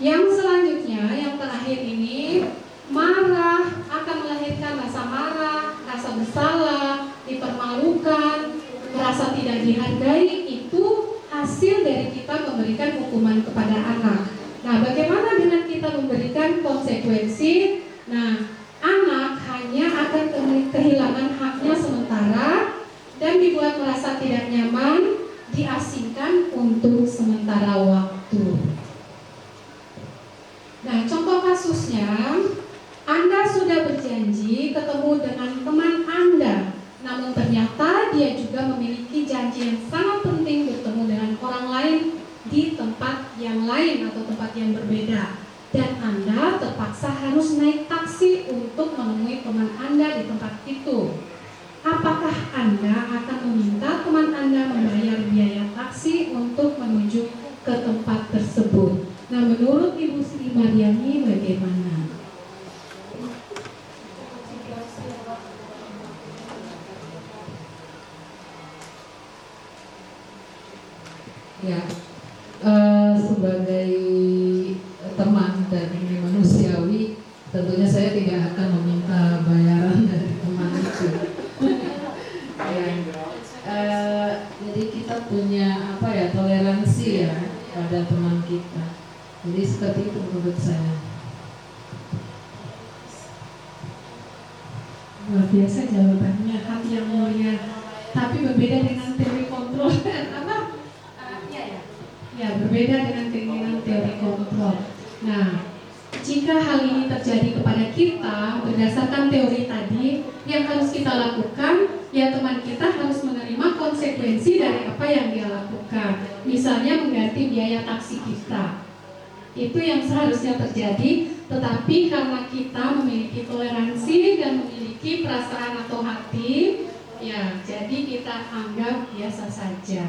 yang selanjutnya, yang terakhir ini, marah akan melahirkan rasa marah, rasa bersalah, dipermalukan, merasa tidak dihargai. Itu hasil dari kita memberikan hukuman kepada anak. Nah, bagaimana dengan kita memberikan konsekuensi? Nah, anak hanya akan kehilangan haknya sementara dan dibuat merasa tidak nyaman, diasingkan untuk sementara waktu. Nah, contoh kasusnya, Anda sudah berjanji ketemu dengan teman Anda, namun ternyata dia juga memiliki janji yang sangat penting bertemu dengan orang lain di tempat yang lain atau tempat yang berbeda. Dan Anda terpaksa harus naik taksi untuk menemui teman Anda di tempat itu. Apakah Anda akan meminta teman Anda membayar biaya taksi untuk menuju ke tempat tersebut? Nah, menurut Ibu Sri Maryani bagaimana? Ya, sebagai teman dan ini manusiawi, tentunya saya tidak akan meminta bayaran dari teman itu. Ya, jadi kita punya toleransi ya pada teman kita. Jadi seperti itu menurut saya. Luar biasa jawabannya, hati yang mulia. Tapi berbeda dengan teori kontrol. Ya, berbeda dengan keinginan teori kontrol. Nah, jika hal ini terjadi kepada kita berdasarkan teori tadi, yang harus kita lakukan, ya teman kita harus menerima konsekuensi dari apa yang dia lakukan. Misalnya mengganti biaya taksi kita. Itu yang seharusnya terjadi, tetapi karena kita memiliki toleransi dan memiliki perasaan atau hati, ya jadi kita anggap biasa saja.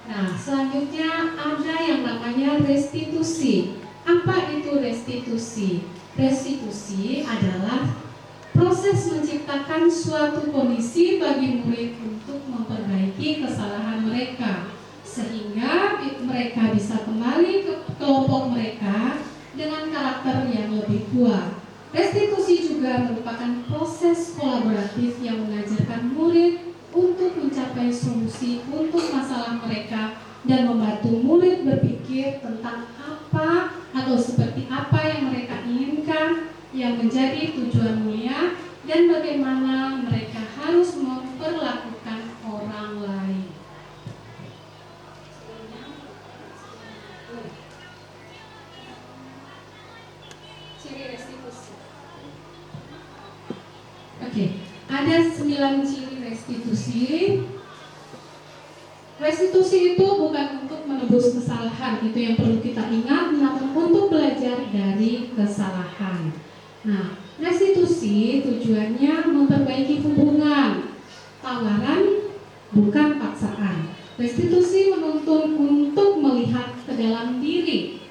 Nah, selanjutnya ada yang namanya restitusi. Apa itu restitusi? Restitusi adalah proses menciptakan suatu kondisi bagi murid untuk memperbaiki kesalahan mereka, sehingga mereka bisa kembali ke kelompok mereka dengan karakter yang lebih kuat. Restitusi juga merupakan proses kolaboratif yang mengajarkan murid untuk mencapai solusi untuk masalah mereka dan membantu murid berpikir tentang apa atau seperti apa yang mereka inginkan yang menjadi tujuan mulia dan bagaimana mereka harus memperlakukan orang lain. Ciri restitusi. Oke, ada 9 ciri restitusi. Restitusi itu bukan untuk menebus kesalahan, itu yang perlu kita ingat, namun untuk belajar dari kesalahan. Nah, restitusi tujuannya memperbaiki hubungan, tawaran bukan paksaan. Restitusi menuntun untuk melihat ke dalam diri.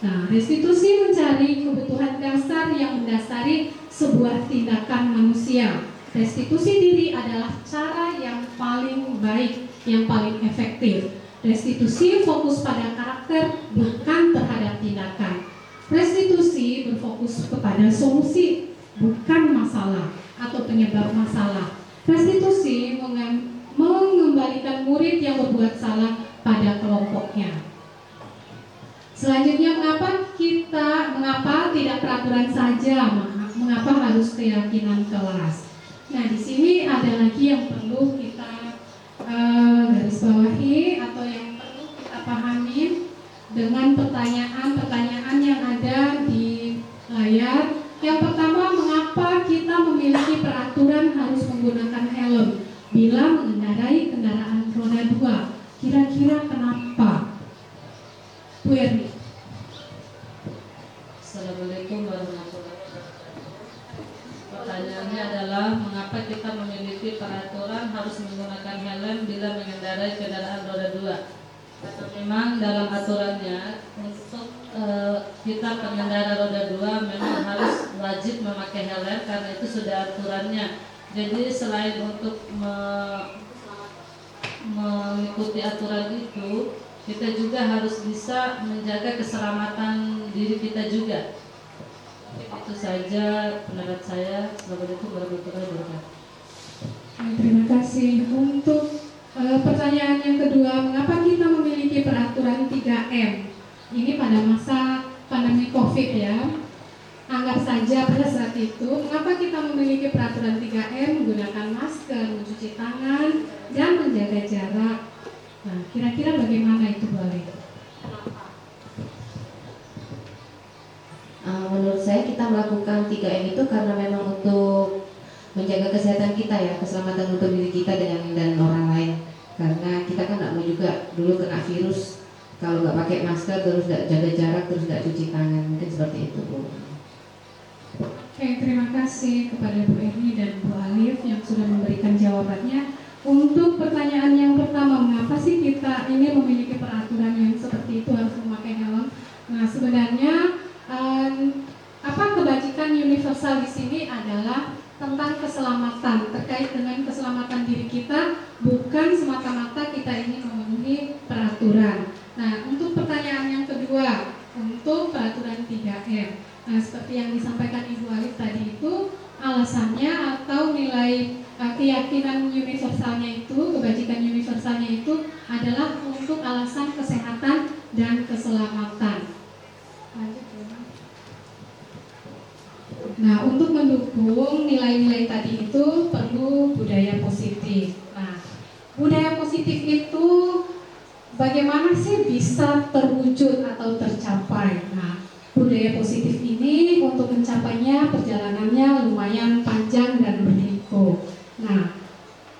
Nah, restitusi mencari kebutuhan dasar yang mendasari sebuah tindakan manusia. Restitusi diri adalah cara yang paling baik, yang paling efektif. Restitusi fokus pada karakter, bukan terhadap tindakan. Restitusi berfokus kepada solusi, bukan masalah atau penyebab masalah. Restitusi mengembalikan murid yang berbuat salah pada kelompoknya. Selanjutnya, mengapa tidak peraturan saja? Mengapa harus keyakinan kelas? Nah, di sini ada lagi yang perlu kita garis bawahi atau yang perlu kita pahami dengan pertanyaan-pertanyaan yang ada di layar. Yang pertama, mengapa kita memiliki peraturan harus menggunakan helm bila mengendarai kendaraan roda 2? Kira-kira kenapa? Bu Erni. Assalamualaikum warahmatullahi wabarakatuh. Pertanyaannya adalah mengapa kita memiliki peraturan harus menggunakan helm bila mengendarai kendaraan roda 2? Karena memang dalam aturannya untuk kita pengendara roda 2 memang harus wajib memakai helm karena itu sudah aturannya. Jadi selain untuk mengikuti aturan itu, kita juga harus bisa menjaga keselamatan diri kita juga. Itu saja pendapat saya. Assalamualaikum warahmatullahi wabarakatuh. Terima kasih. Untuk pertanyaan yang kedua, mengapa kita memiliki peraturan 3M? Ini pada masa pandemi COVID ya. Anggap saja pada saat itu, mengapa kita memiliki peraturan 3M, menggunakan masker, mencuci tangan, dan menjaga jarak. Nah, kira-kira bagaimana itu boleh? Menurut saya kita melakukan 3M itu karena memang untuk menjaga kesehatan kita ya, keselamatan untuk diri kita dan orang lain. Karena kita kan nggak mau juga dulu kena virus kalau nggak pakai masker, terus nggak jaga jarak, terus nggak cuci tangan, mungkin seperti itu Bu. Oke, terima kasih kepada Bu Erni dan Bu Alif yang sudah memberikan jawabannya. Untuk pertanyaan yang pertama, mengapa sih kita ini memiliki peraturan yang seperti itu harus memakai helm? Nah, sebenarnya kebajikan universal di sini adalah tentang keselamatan, terkait dengan keselamatan diri kita, bukan semata-mata kita ini memenuhi peraturan. Nah, untuk pertanyaan yang kedua, untuk peraturan 3M. Nah, seperti yang disampaikan Ibu Alif tadi itu, alasannya atau nilai keyakinan universalnya itu, kebajikan universalnya itu adalah untuk alasan kesehatan dan keselamatan. Lanjut ya. Nah, untuk mendukung nilai-nilai tadi itu perlu budaya positif. Nah, budaya positif itu bagaimana sih bisa terwujud atau tercapai? Nah, budaya positif ini untuk mencapainya perjalanannya lumayan panjang dan berliku. Nah,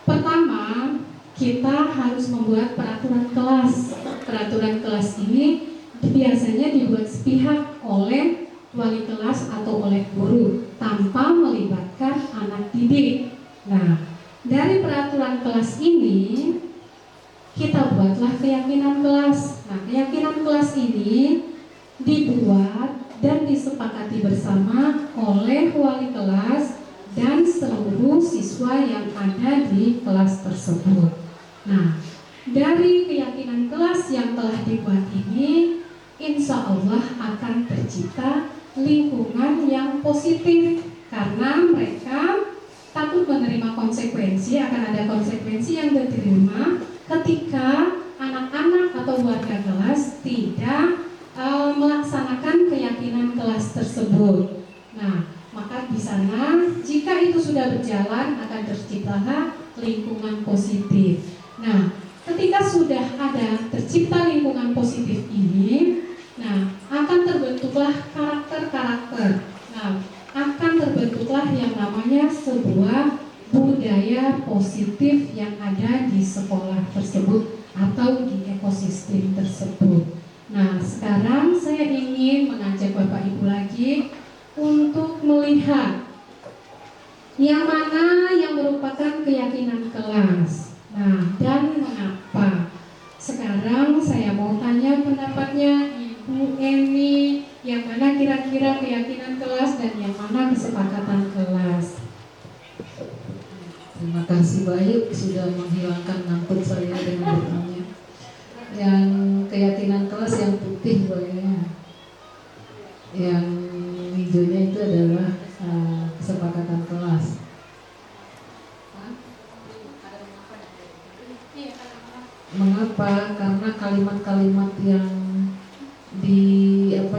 pertama kita harus membuat peraturan kelas. Peraturan kelas ini biasanya dibuat sepihak oleh wali kelas atau oleh guru tanpa melibatkan anak didik. Nah, dari peraturan kelas ini kita buatlah keyakinan kelas. Nah, keyakinan kelas ini dibuat dan disepakati bersama oleh wali kelas dan seluruh siswa yang ada di kelas tersebut. Nah, dari keyakinan kelas yang telah dibuat ini, insya Allah akan tercipta lingkungan yang positif karena mereka takut menerima konsekuensi, akan ada konsekuensi yang diterima ketika anak-anak atau warga kelas tidak melaksanakan keyakinan kelas tersebut. Nah, maka di sana jika itu sudah berjalan akan terciptalah lingkungan positif. Nah, ketika sudah ada tercipta lingkungan positif ini, nah, akan terbentuklah karakter-karakter. Nah, akan terbentuklah yang namanya sebuah budaya positif yang ada di sekolah tersebut atau di ekosistem tersebut. Nah, sekarang saya ingin mengajak Bapak Ibu lagi untuk melihat yang mana yang merupakan keyakinan kelas. Nah, dan mengapa? Sekarang saya mau tanya pendapatnya Ibu Eni, yang mana kira-kira keyakinan kelas dan yang mana kesepakatan kelas. Terima kasih Bayu sudah menghilangkan ngantuk saya dengan bertanya. Yang keyakinan kelas yang putih Bayu, yang hijaunya itu adalah kesepakatan kelas. Mengapa? Karena kalimat-kalimat yang di yang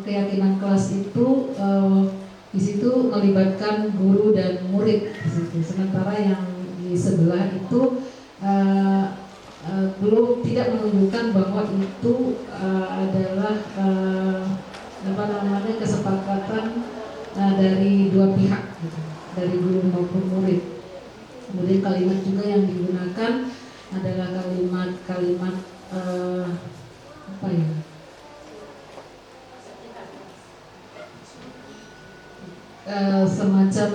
keyakinan kelas itu di situ melibatkan guru dan murid di situ. Sementara yang di sebelah itu belum tidak menunjukkan bahwa itu adalah kesepakatan dari dua pihak, gitu, dari guru maupun murid. Kemudian kalimat juga yang digunakan adalah kalimat-kalimat semacam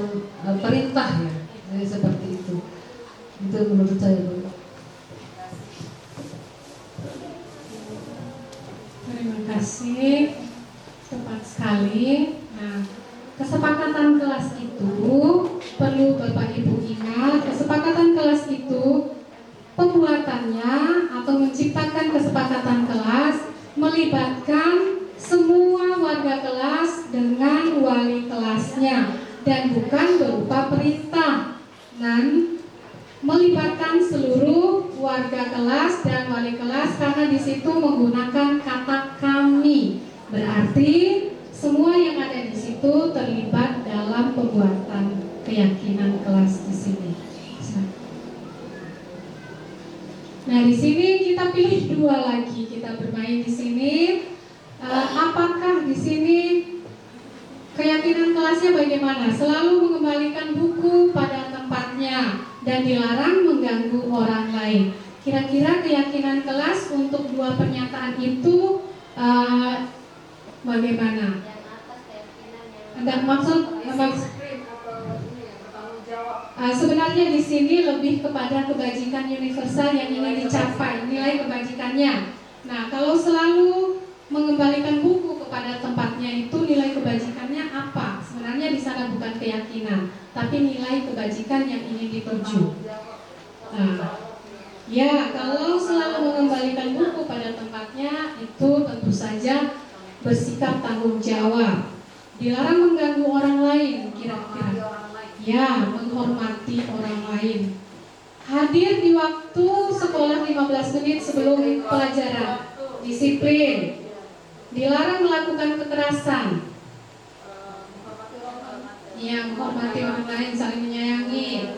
perintah ya. Jadi seperti itu. Itu menurut saya, Bu. Terima kasih, tepat sekali. Nah, kesepakatan kelas itu perlu Bapak Ibu ingat, kesepakatan kelas itu pembuatannya atau menciptakan kesepakatan kelas melibatkan semua warga kelas dengan wali kelasnya dan bukan berupa perintah, dan melibatkan seluruh warga kelas dan wali kelas karena di situ menggunakan kata kami. Berarti semua yang ada di situ terlibat dalam pembuatan keyakinan kelas di sini. Nah, di sini kita pilih 2 lagi, kita bermain di sini. Apakah di sini keyakinan kelasnya bagaimana? Selalu mengembalikan buku pada tempatnya dan dilarang mengganggu orang lain. Kira-kira keyakinan kelas untuk 2 pernyataan itu bagaimana? Enggak maksud sebenarnya di sini lebih kepada kebajikan universal yang ingin dicapai, nilai kebajikannya. Nah, kalau selalu mengembalikan buku kepada tempatnya itu nilai kebajikannya apa? Sebenarnya di sana bukan keyakinan, tapi nilai kebajikan yang ingin dituju. Nah, ya, kalau selalu mengembalikan buku pada tempatnya itu tentu saja bersikap tanggung jawab. Dilarang mengganggu orang lain, kira-kira. Ya, menghormati orang lain. Hadir di waktu sekolah 15 menit sebelum pelajaran. Disiplin. Dilarang melakukan kekerasan. Ya, menghormati orang lain, saling menyayangi.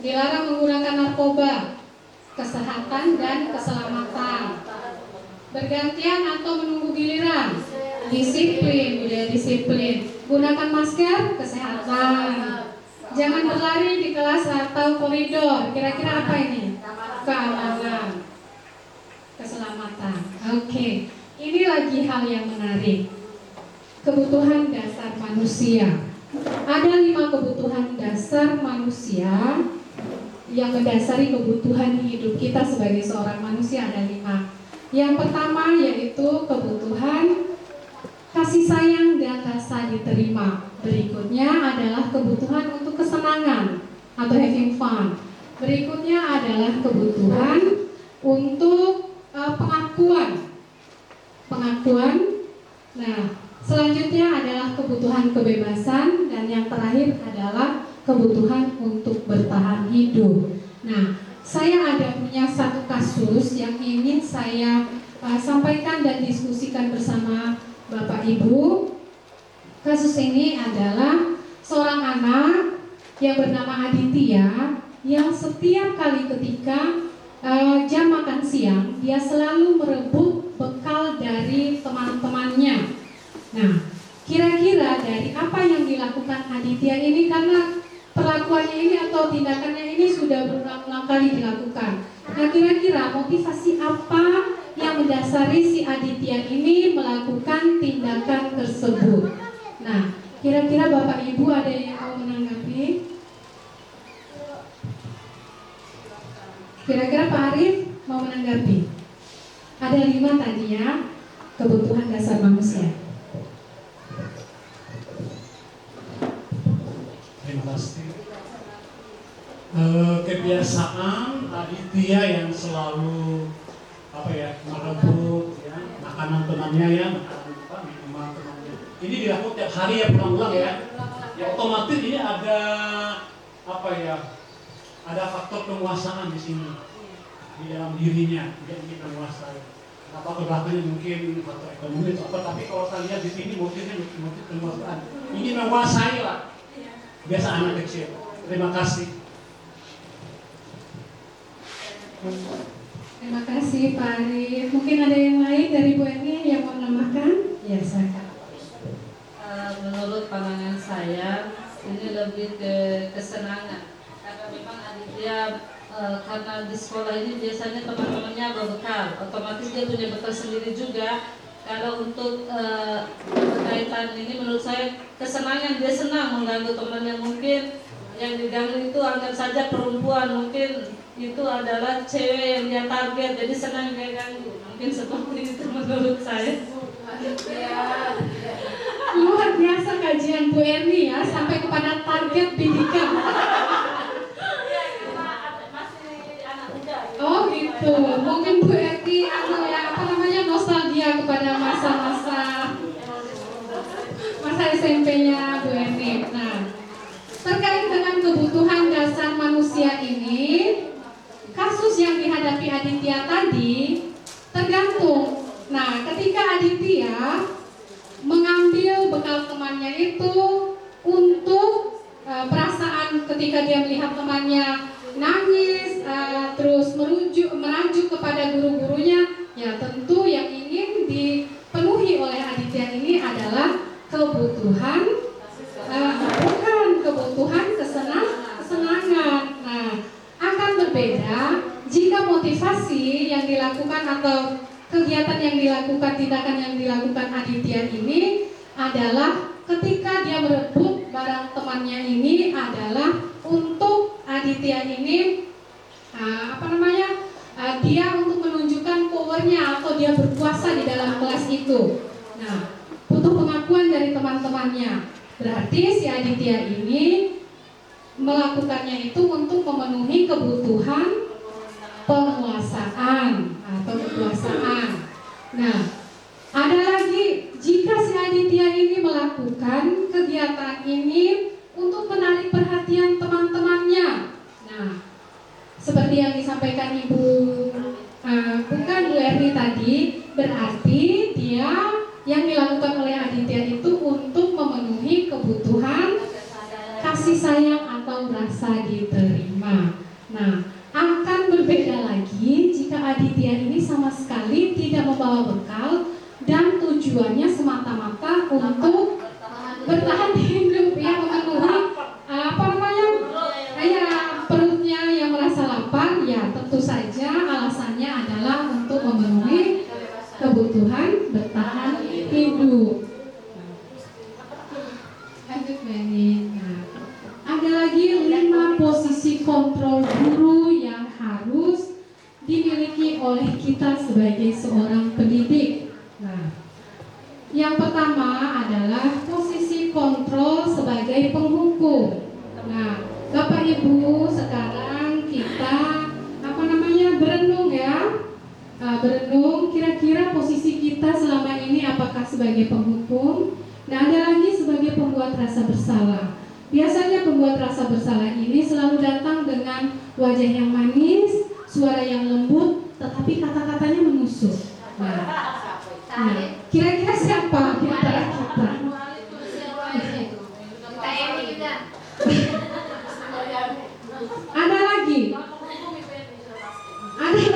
Dilarang menggunakan narkoba. Kesehatan dan keselamatan. Bergantian atau menunggu giliran. Disiplin, budaya disiplin. Gunakan masker, kesehatan. Jangan berlari di kelas atau koridor. Kira-kira apa ini? Keamanan, keselamatan. Oke. Ini lagi hal yang menarik. Kebutuhan dasar manusia. Ada 5 kebutuhan dasar manusia yang mendasari kebutuhan hidup kita sebagai seorang manusia. Ada 5. Yang pertama yaitu kebutuhan kasih sayang dan rasa diterima. Berikutnya adalah kebutuhan untuk kesenangan atau having fun. Berikutnya adalah kebutuhan untuk pengakuan. Nah, selanjutnya adalah kebutuhan kebebasan, dan yang terakhir adalah kebutuhan untuk bertahan hidup. Nah, saya ada punya satu kasus yang ingin saya sampaikan dan diskusikan bersama Bapak Ibu. Kasus ini adalah seorang anak yang bernama Aditya yang setiap kali ketika jam makan siang dia selalu merebut bekal dari teman-temannya. Nah, kira-kira dari apa yang dilakukan Aditya ini, karena perlakuannya ini atau tindakannya ini sudah berulang-ulang kali dilakukan. Nah, kira-kira motivasi apa yang mendasari si Aditya ini melakukan tindakan tersebut? Nah, kira-kira Bapak Ibu ada yang mau menanggapi? Kira-kira Pak Arif mau menanggapi? Ada 5 tadi ya, kebutuhan dasar manusia. Terima kasih. Kebiasaan Aditya yang selalu merebut ya, makanan temannya ya, minuman temannya. Ini dilakukan tiap hari ya, berulang-ulang ya. Ya otomatis ini ada ada faktor penguasaan di sini di dalam dirinya, dia ingin menguasai. Apa belakangnya mungkin faktor ekonomi atau apa, tapi kalau saya lihat di sini motif penguasaan, ingin menguasai lah. Biasa anak kecil. Terima kasih. Terima kasih Pak Arif. Mungkin ada yang lain dari Bu Eni yang mau menambahkan? Ya, silakan. Menurut pandangan saya ini lebih ke kesenangan, karena memang Aditya karena di sekolah ini biasanya teman-temannya berbekal, otomatis dia punya bekal sendiri juga. Kalau untuk berkaitan ini menurut saya kesenangan, dia senang mengganggu temannya. Mungkin yang diganggu itu anggap saja perempuan, mungkin itu adalah cewek yang dia target, jadi senang dia ganggu. Mungkin seperti itu menurut saya. Luar biasa kajian Bu Erni ya, sampai kepada target bidikan. Oh gitu, mungkin Bu Erni nostalgia kepada masa SMP-nya Bu Erni. Nah, terkait dengan kebutuhan dasar manusia ini, kasus yang dihadapi Aditya tadi tergantung. Nah, ketika Aditya mengambil bekal temannya itu untuk perasaan ketika dia melihat temannya nangis, terus merajuk kepada guru-gurunya, ya tentu yang ingin dipenuhi oleh Aditya ini adalah kebutuhan, bukan kebutuhan kesenangan. Nah, akan berbeda jika motivasi yang dilakukan atau kegiatan yang dilakukan, tindakan yang dilakukan Aditya ini adalah ketika dia merebut barang temannya ini adalah untuk Aditya ini dia untuk menunjukkan powernya atau dia berkuasa di dalam kelas itu. Nah, butuh pengakuan dari teman-temannya. Berarti si Aditya ini melakukannya itu untuk memenuhi kebutuhan penguasaan atau kekuasaan. Nah, ada lagi jika si Aditya ini melakukan kegiatan ini untuk menarik perhatian teman-temannya. Nah, seperti yang disampaikan Ibu bukan Bu Erni tadi, berarti dia yang dilakukan oleh Aditya itu untuk memenuhi kebutuhan kasih sayang atau rasa diterima. Nah, akan berbeda lagi jika Aditya ini sama sekali tidak membawa bekal dan tujuannya semata-mata untuk bertahan hidup, ya, memenuhi perutnya yang merasa lapar, ya tentu saja alasannya adalah untuk memenuhi kebutuhan bertahan hidup. Lanjut Benny. Nah, ada lagi 5 posisi kontrol guru yang harus dimiliki oleh kita sebagai seorang pendidik. Nah, yang pertama adalah posisi kontrol sebagai penghukum. Nah, Bapak Ibu, sekarang kita berenung ya. Berenung kira-kira posisi kita selama ini apakah sebagai penghukum? Nah, ada lagi sebagai pembuat rasa bersalah. Biasanya pembuat rasa bersalah ini selalu datang dengan wajah yang manis, suara yang lembut, tetapi kata-katanya menusuk. Nah, kira-kira siapa di antara kita? Ada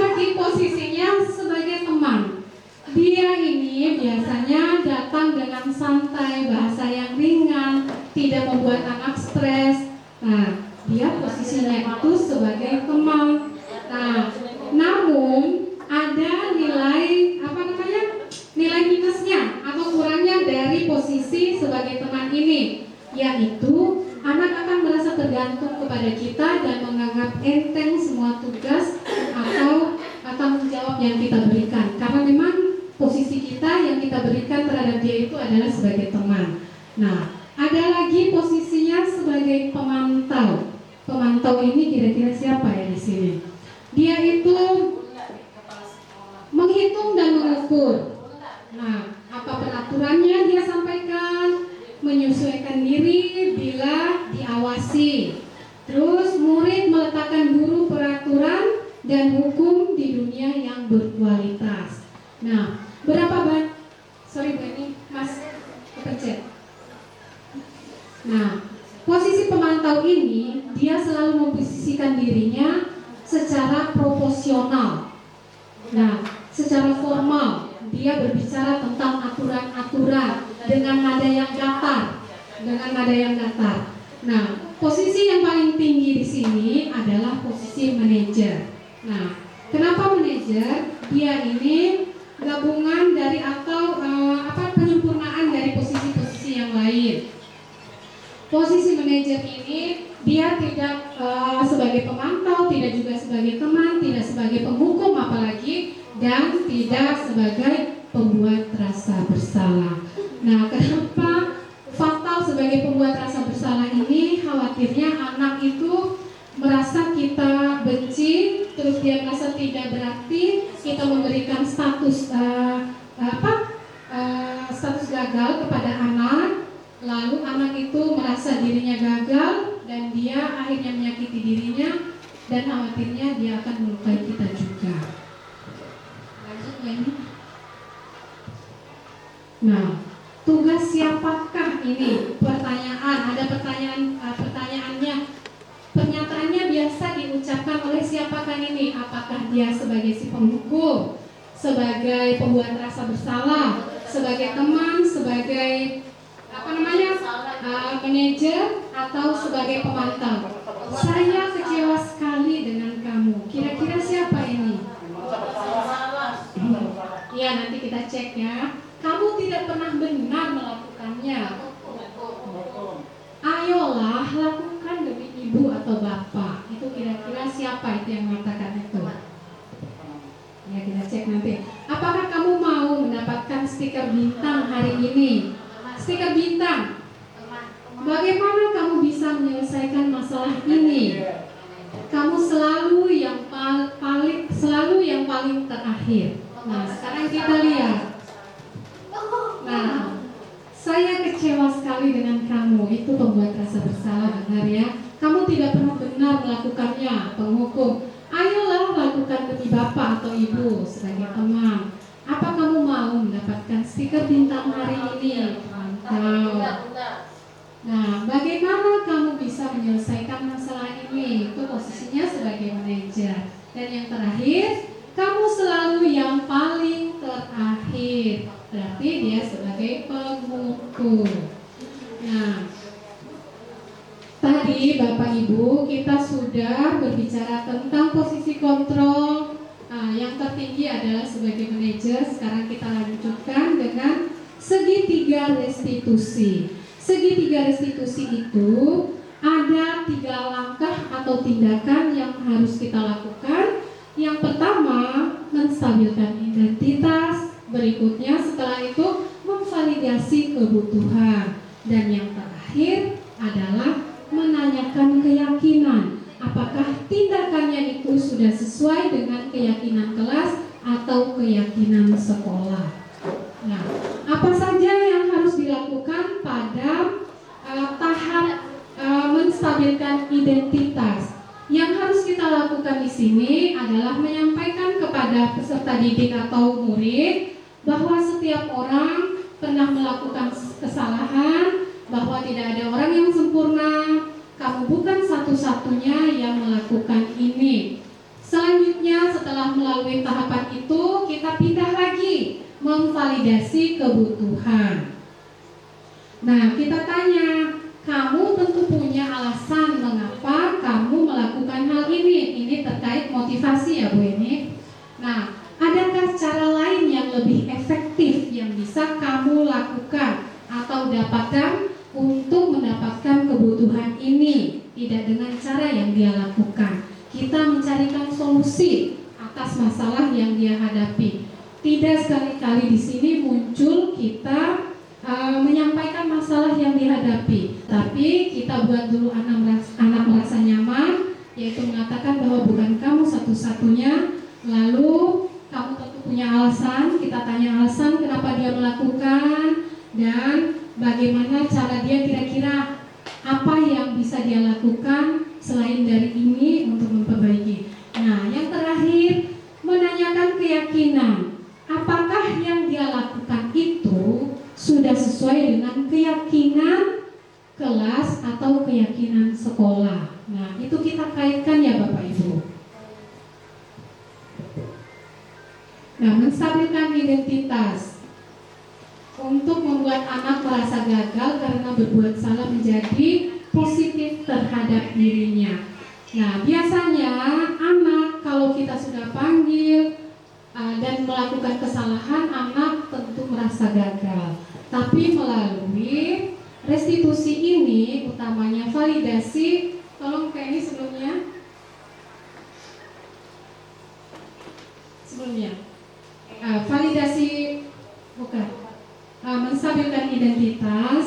lagi posisinya sebagai teman. Dia ini biasanya datang dengan santai, bahasa yang ringan, tidak membuat anak stres. Nah, dia posisinya itu sebagai teman. Nah, namun ada nilai minusnya atau kurangnya dari posisi sebagai teman ini, yaitu anak akan merasa tergantung kepada kita dan menganggap enteng semua tugas atau tanggung jawab yang kita berikan, karena memang posisi kita yang kita berikan terhadap dia itu adalah sebagai teman. Nah, ada lagi posisinya sebagai pemantau. Pemantau ini kira-kira siapa ya di sini? Dia itu menghitung dan mengukur. Nah, apa peraturannya dia sampaikan, menyesuaikan diri bila diawasi. Terus murid meletakkan guru peraturan dan hukum di dunia yang berkualitas. Nah, kepencet. Nah, posisi pemantau ini dia selalu memposisikan dirinya secara proporsional. Nah, secara formal dia berbicara tentang aturan-aturan dengan nada yang datar. Nah, posisi yang paling tinggi di sini adalah posisi manajer. Nah, kenapa manajer? Dia ini gabungan dari atau penyempurnaan dari posisi-posisi yang lain. Posisi manajer ini dia tidak sebagai pemantau, tidak juga sebagai teman, tidak sebagai penghukum apalagi, dan tidak sebagai pembuat rasa bersalah. Nah, kenapa fatal sebagai pembuat rasa bersalah ini? Khawatirnya anak itu merasa kita benci, terus dia merasa tidak berarti, kita memberikan status status gagal kepada anak, lalu anak itu merasa dirinya gagal dan dia akhirnya menyakiti dirinya, dan khawatirnya dia akan melukai kita juga. Lanjut ya ini. Nah, tugas siapakah ini? Ada pertanyaannya. Pernyataannya biasa diucapkan oleh siapakah ini? Apakah dia sebagai si penghukum, sebagai pembuat rasa bersalah, sebagai teman, sebagai manajer, atau sebagai pemantau? Saya kecewa sekali dengan kamu. Kira-kira siapa ini? Ya, nanti kita cek ya. Kamu tidak pernah benar melakukannya. Ayolah, lakukan demi ibu atau bapak. Itu kira-kira siapa itu yang mengatakan itu? Ya, kita cek nanti. Apakah kamu mau mendapatkan stiker bintang hari ini? Stiker bintang. Bagaimana kamu bisa menyelesaikan masalah ini? Kamu selalu yang paling terakhir. Nah, sekarang kita lihat. Nah, saya kecewa sekali dengan kamu. Itu pembuat rasa bersalah, benar ya? Kamu tidak pernah benar melakukannya, penghukum. Ayolah lakukan demi bapak atau ibu sebagai teman. Apa kamu mau mendapatkan stiker bintang hari ini? Mantap. Nah, bagaimana kamu bisa menyelesaikan masalah ini? Itu posisinya sebagai manajer. Dan yang terakhir, kamu selalu yang paling terakhir. Berarti dia sebagai penghukum. Nah, tadi Bapak Ibu kita sudah berbicara tentang posisi kontrol. Yang tertinggi adalah sebagai manajer. Sekarang kita lanjutkan dengan segitiga restitusi. Segitiga restitusi itu ada 3 langkah atau tindakan yang harus kita lakukan. Yang pertama, menstabilkan identitas. Berikutnya setelah itu memvalidasi kebutuhan. Dan yang terakhir adalah menanyakan keyakinan. Apakah tindakannya itu sudah sesuai dengan keyakinan kelas atau keyakinan sekolah. Nah, apa saja yang harus dilakukan pada tahap menstabilkan identitas? Yang harus kita lakukan di sini adalah menyampaikan kepada peserta didik atau murid bahwa setiap orang pernah melakukan kesalahan, bahwa tidak ada orang yang sempurna. Kamu bukan satu-satunya yang melakukan ini. Selanjutnya setelah melalui tahapan itu, kita pindah lagi memvalidasi kebutuhan. Nah, kita tanya, kamu tentu punya alasan mengapa kamu melakukan hal ini. Ini terkait motivasi ya Bu ini. Nah, adakah cara lain yang lebih efektif yang bisa kamu lakukan atau dapatkan untuk mendapatkan kebutuhan ini? Tidak dengan cara yang dia lakukan. Kita mencarikan solusi atas masalah yang dia hadapi. Tidak sekali-kali di sini muncul kita menyampaikan masalah yang dihadapi, tapi kita buat dulu anak merasa nyaman, yaitu mengatakan bahwa bukan kamu satu-satunya. Lalu kamu tentu punya alasan, kita tanya alasan kenapa dia melakukan dan bagaimana cara dia, kira-kira apa yang bisa dia lakukan selain dari ini untuk memperbaiki. Nah, yang terakhir, menanyakan keyakinan. Apakah yang dia lakukan itu sudah sesuai dengan keyakinan kelas atau keyakinan sekolah? Nah, itu kita kaitkan ya Bapak Ibu. Nah, menstabilkan identitas untuk membuat anak merasa gagal karena berbuat salah menjadi positif terhadap dirinya. Nah, biasanya anak kalau kita sudah panggil dan melakukan kesalahan, anak tentu merasa gagal. Tapi melalui restitusi ini, utamanya validasi, tolong kayak ini sebelumnya, validasi bukan, menstabilkan identitas,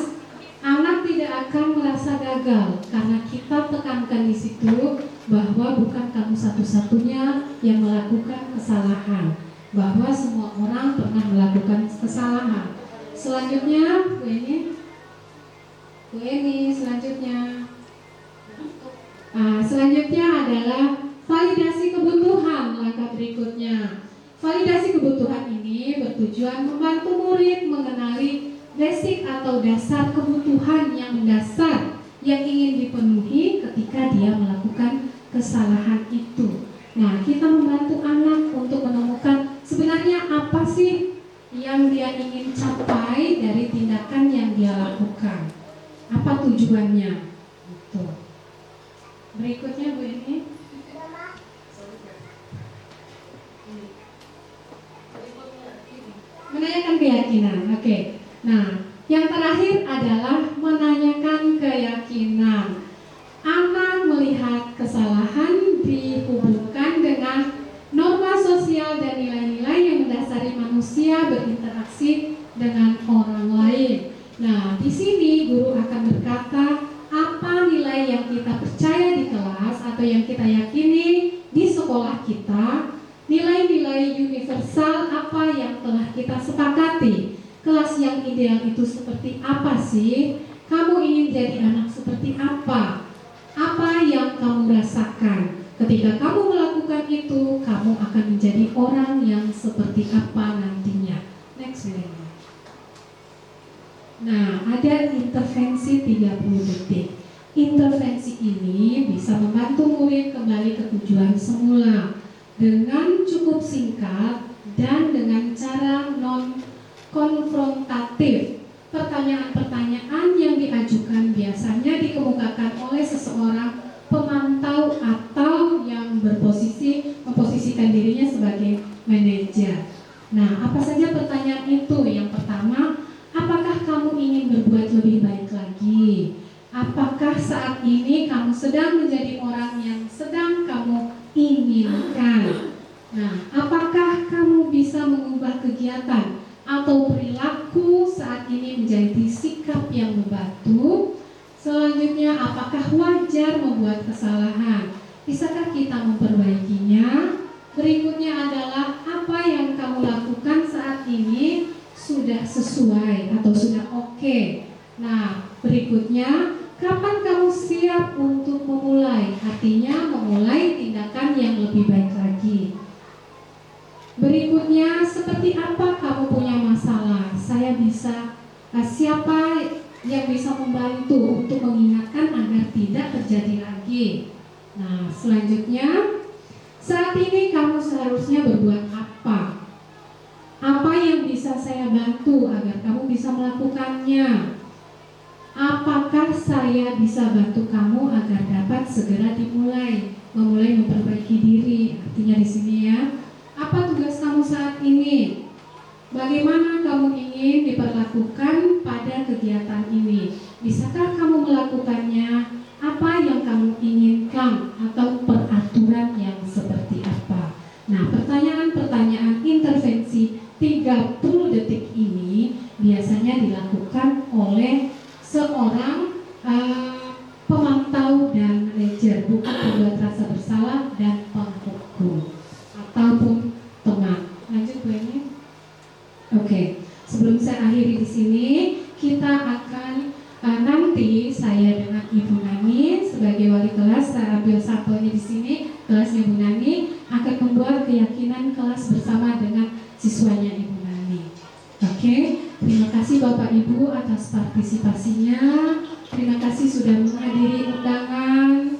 anak tidak akan merasa gagal karena kita tekankan di situ bahwa bukan kamu satu-satunya yang melakukan kesalahan, bahwa semua orang pernah melakukan kesalahan. Selanjutnya, Bu Eni, selanjutnya adalah validasi kebutuhan. Langkah berikutnya, validasi kebutuhan ini bertujuan membantu murid mengenali basic atau dasar kebutuhan yang mendasar yang ingin dipenuhi ketika dia melakukan kesalahan itu. Nah, kita membantu anak untuk menemukan sebenarnya apa sih yang dia ingin capai dari tindakan yang dia lakukan. Apa tujuannya? Gitu. Berikutnya Bu ini. Menanyakan keyakinan. Oke. Nah, yang terakhir adalah menanyakan keyakinan. Anak melihat kesalahan dihubungkan dengan norma sosial dan nilai-nilai yang mendasari manusia berinteraksi dengan orang lain. Nah, di sini guru akan berkata apa nilai yang kita percaya di kelas atau yang kita yakini di sekolah kita, nilai-nilai universal apa yang telah kita sepakati. Kelas yang ideal itu seperti apa sih? Kamu ingin jadi anak seperti apa? Apa yang kamu rasakan? Ketika kamu melakukan itu, kamu akan menjadi orang yang seperti apa nantinya. Next slide. Nah, ada intervensi 30 detik. Intervensi ini bisa membantu murid kembali ke tujuan semula dengan cukup singkat dan dengan cara non-konfrontatif. Pertanyaan-pertanyaan yang diajukan biasanya dikemukakan oleh seseorang pemantau atau yang memposisikan dirinya sebagai manajer. Nah, apa saja pertanyaan itu? Yang pertama, apakah kamu ingin berbuat lebih baik lagi? Apakah saat ini kamu sedang menjadi orang yang sedang kamu inginkan? Nah, apakah kamu bisa mengubah kegiatan atau perilaku saat ini menjadi sikap yang membantu? Selanjutnya, apakah wajar membuat kesalahan? Bisakah kita memperbaikinya? Berikutnya adalah apa yang kamu lakukan saat ini sudah sesuai atau sudah oke. Nah, berikutnya, kapan kamu siap untuk memulai? Artinya memulai tindakan yang lebih baik lagi. Berikutnya, seperti apa kamu punya masalah? Siapa yang bisa membantu untuk mengingatkan agar tidak terjadi lagi? Nah, selanjutnya, saat ini kamu seharusnya berbuat apa? Apa yang bisa saya bantu agar kamu bisa melakukannya? Apakah saya bisa bantu kamu agar dapat segera memulai memperbaiki diri? Artinya di sini ya. Apa tugas kamu saat ini? Bagaimana kamu ingin diperlakukan pada kegiatan ini? Bisakah kamu melakukannya? Apa yang kamu inginkan atau peraturan yang seperti apa? Nah, pertanyaan-pertanyaan intervensi 30 detik ini biasanya dilakukan oleh seorang pemantau dan manajer, bukan pembuat rasa bersalah dan penghukum ataupun teman. Lanjut Bu Eni. Oke, sebelum saya akhiri di sini, kita akan nanti saya dengan Ibu Nani sebagai wali kelas, saya ambil sampelnya di sini, kelasnya Bu Nani akan membuat keyakinan kelas bersama dengan siswanya Ibu Nani. Oke, terima kasih Bapak Ibu atas partisipasinya. Terima kasih sudah menghadiri undangan.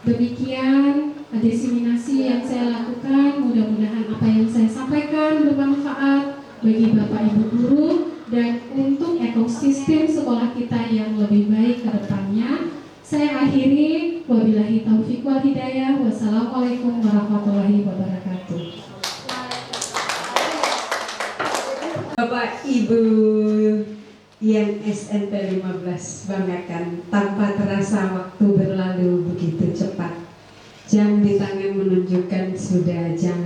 Demikian diseminasi yang saya lakukan. Mudah-mudahan apa yang saya sampaikan bermanfaat bagi Bapak Ibu guru dan untuk ekosistem sekolah kita yang lebih baik ke depannya. Saya akhiri, wabillahi taufiq wal hidayah. Wassalamualaikum warahmatullahi wabarakatuh. Ibu yang SMP 15 banggakan, tanpa terasa waktu berlalu begitu cepat. Jam di tangan menunjukkan sudah jam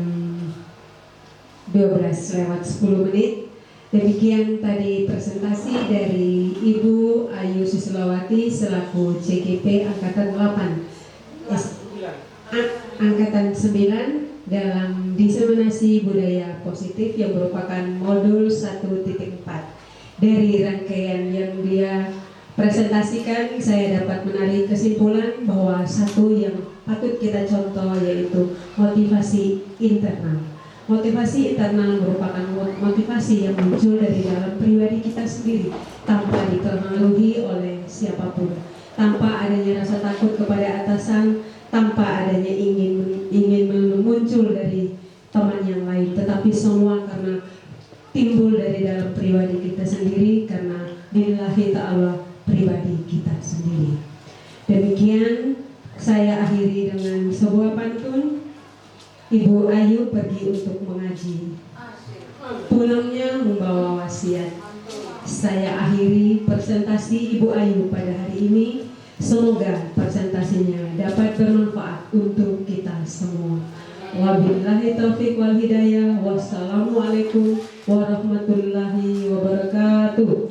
12:10. Demikian tadi presentasi dari Ibu Ayu Susilawati selaku CGP Angkatan 8 Angkatan 9 dalam diseminasi budaya positif yang merupakan modul 1.4. Dari rangkaian yang dia presentasikan, saya dapat menarik kesimpulan bahwa satu yang patut kita contoh yaitu motivasi internal. Motivasi internal merupakan motivasi yang muncul dari dalam pribadi kita sendiri tanpa dipengaruhi oleh siapapun, tanpa adanya rasa takut kepada atasan, tanpa adanya ingin muncul dari teman yang lain, tetapi semua karena timbul dari dalam pribadi kita sendiri karena lillahi ta'ala pribadi kita sendiri. Demikian saya akhiri dengan sebuah pantun. Ibu Ayu pergi untuk mengaji, pulangnya membawa wasiat. Saya akhiri presentasi Ibu Ayu pada hari ini. Semoga presentasinya dapat bermanfaat untuk kita semua. Wabillahi taufiq wal hidayah. Wassalamualaikum warahmatullahi wabarakatuh.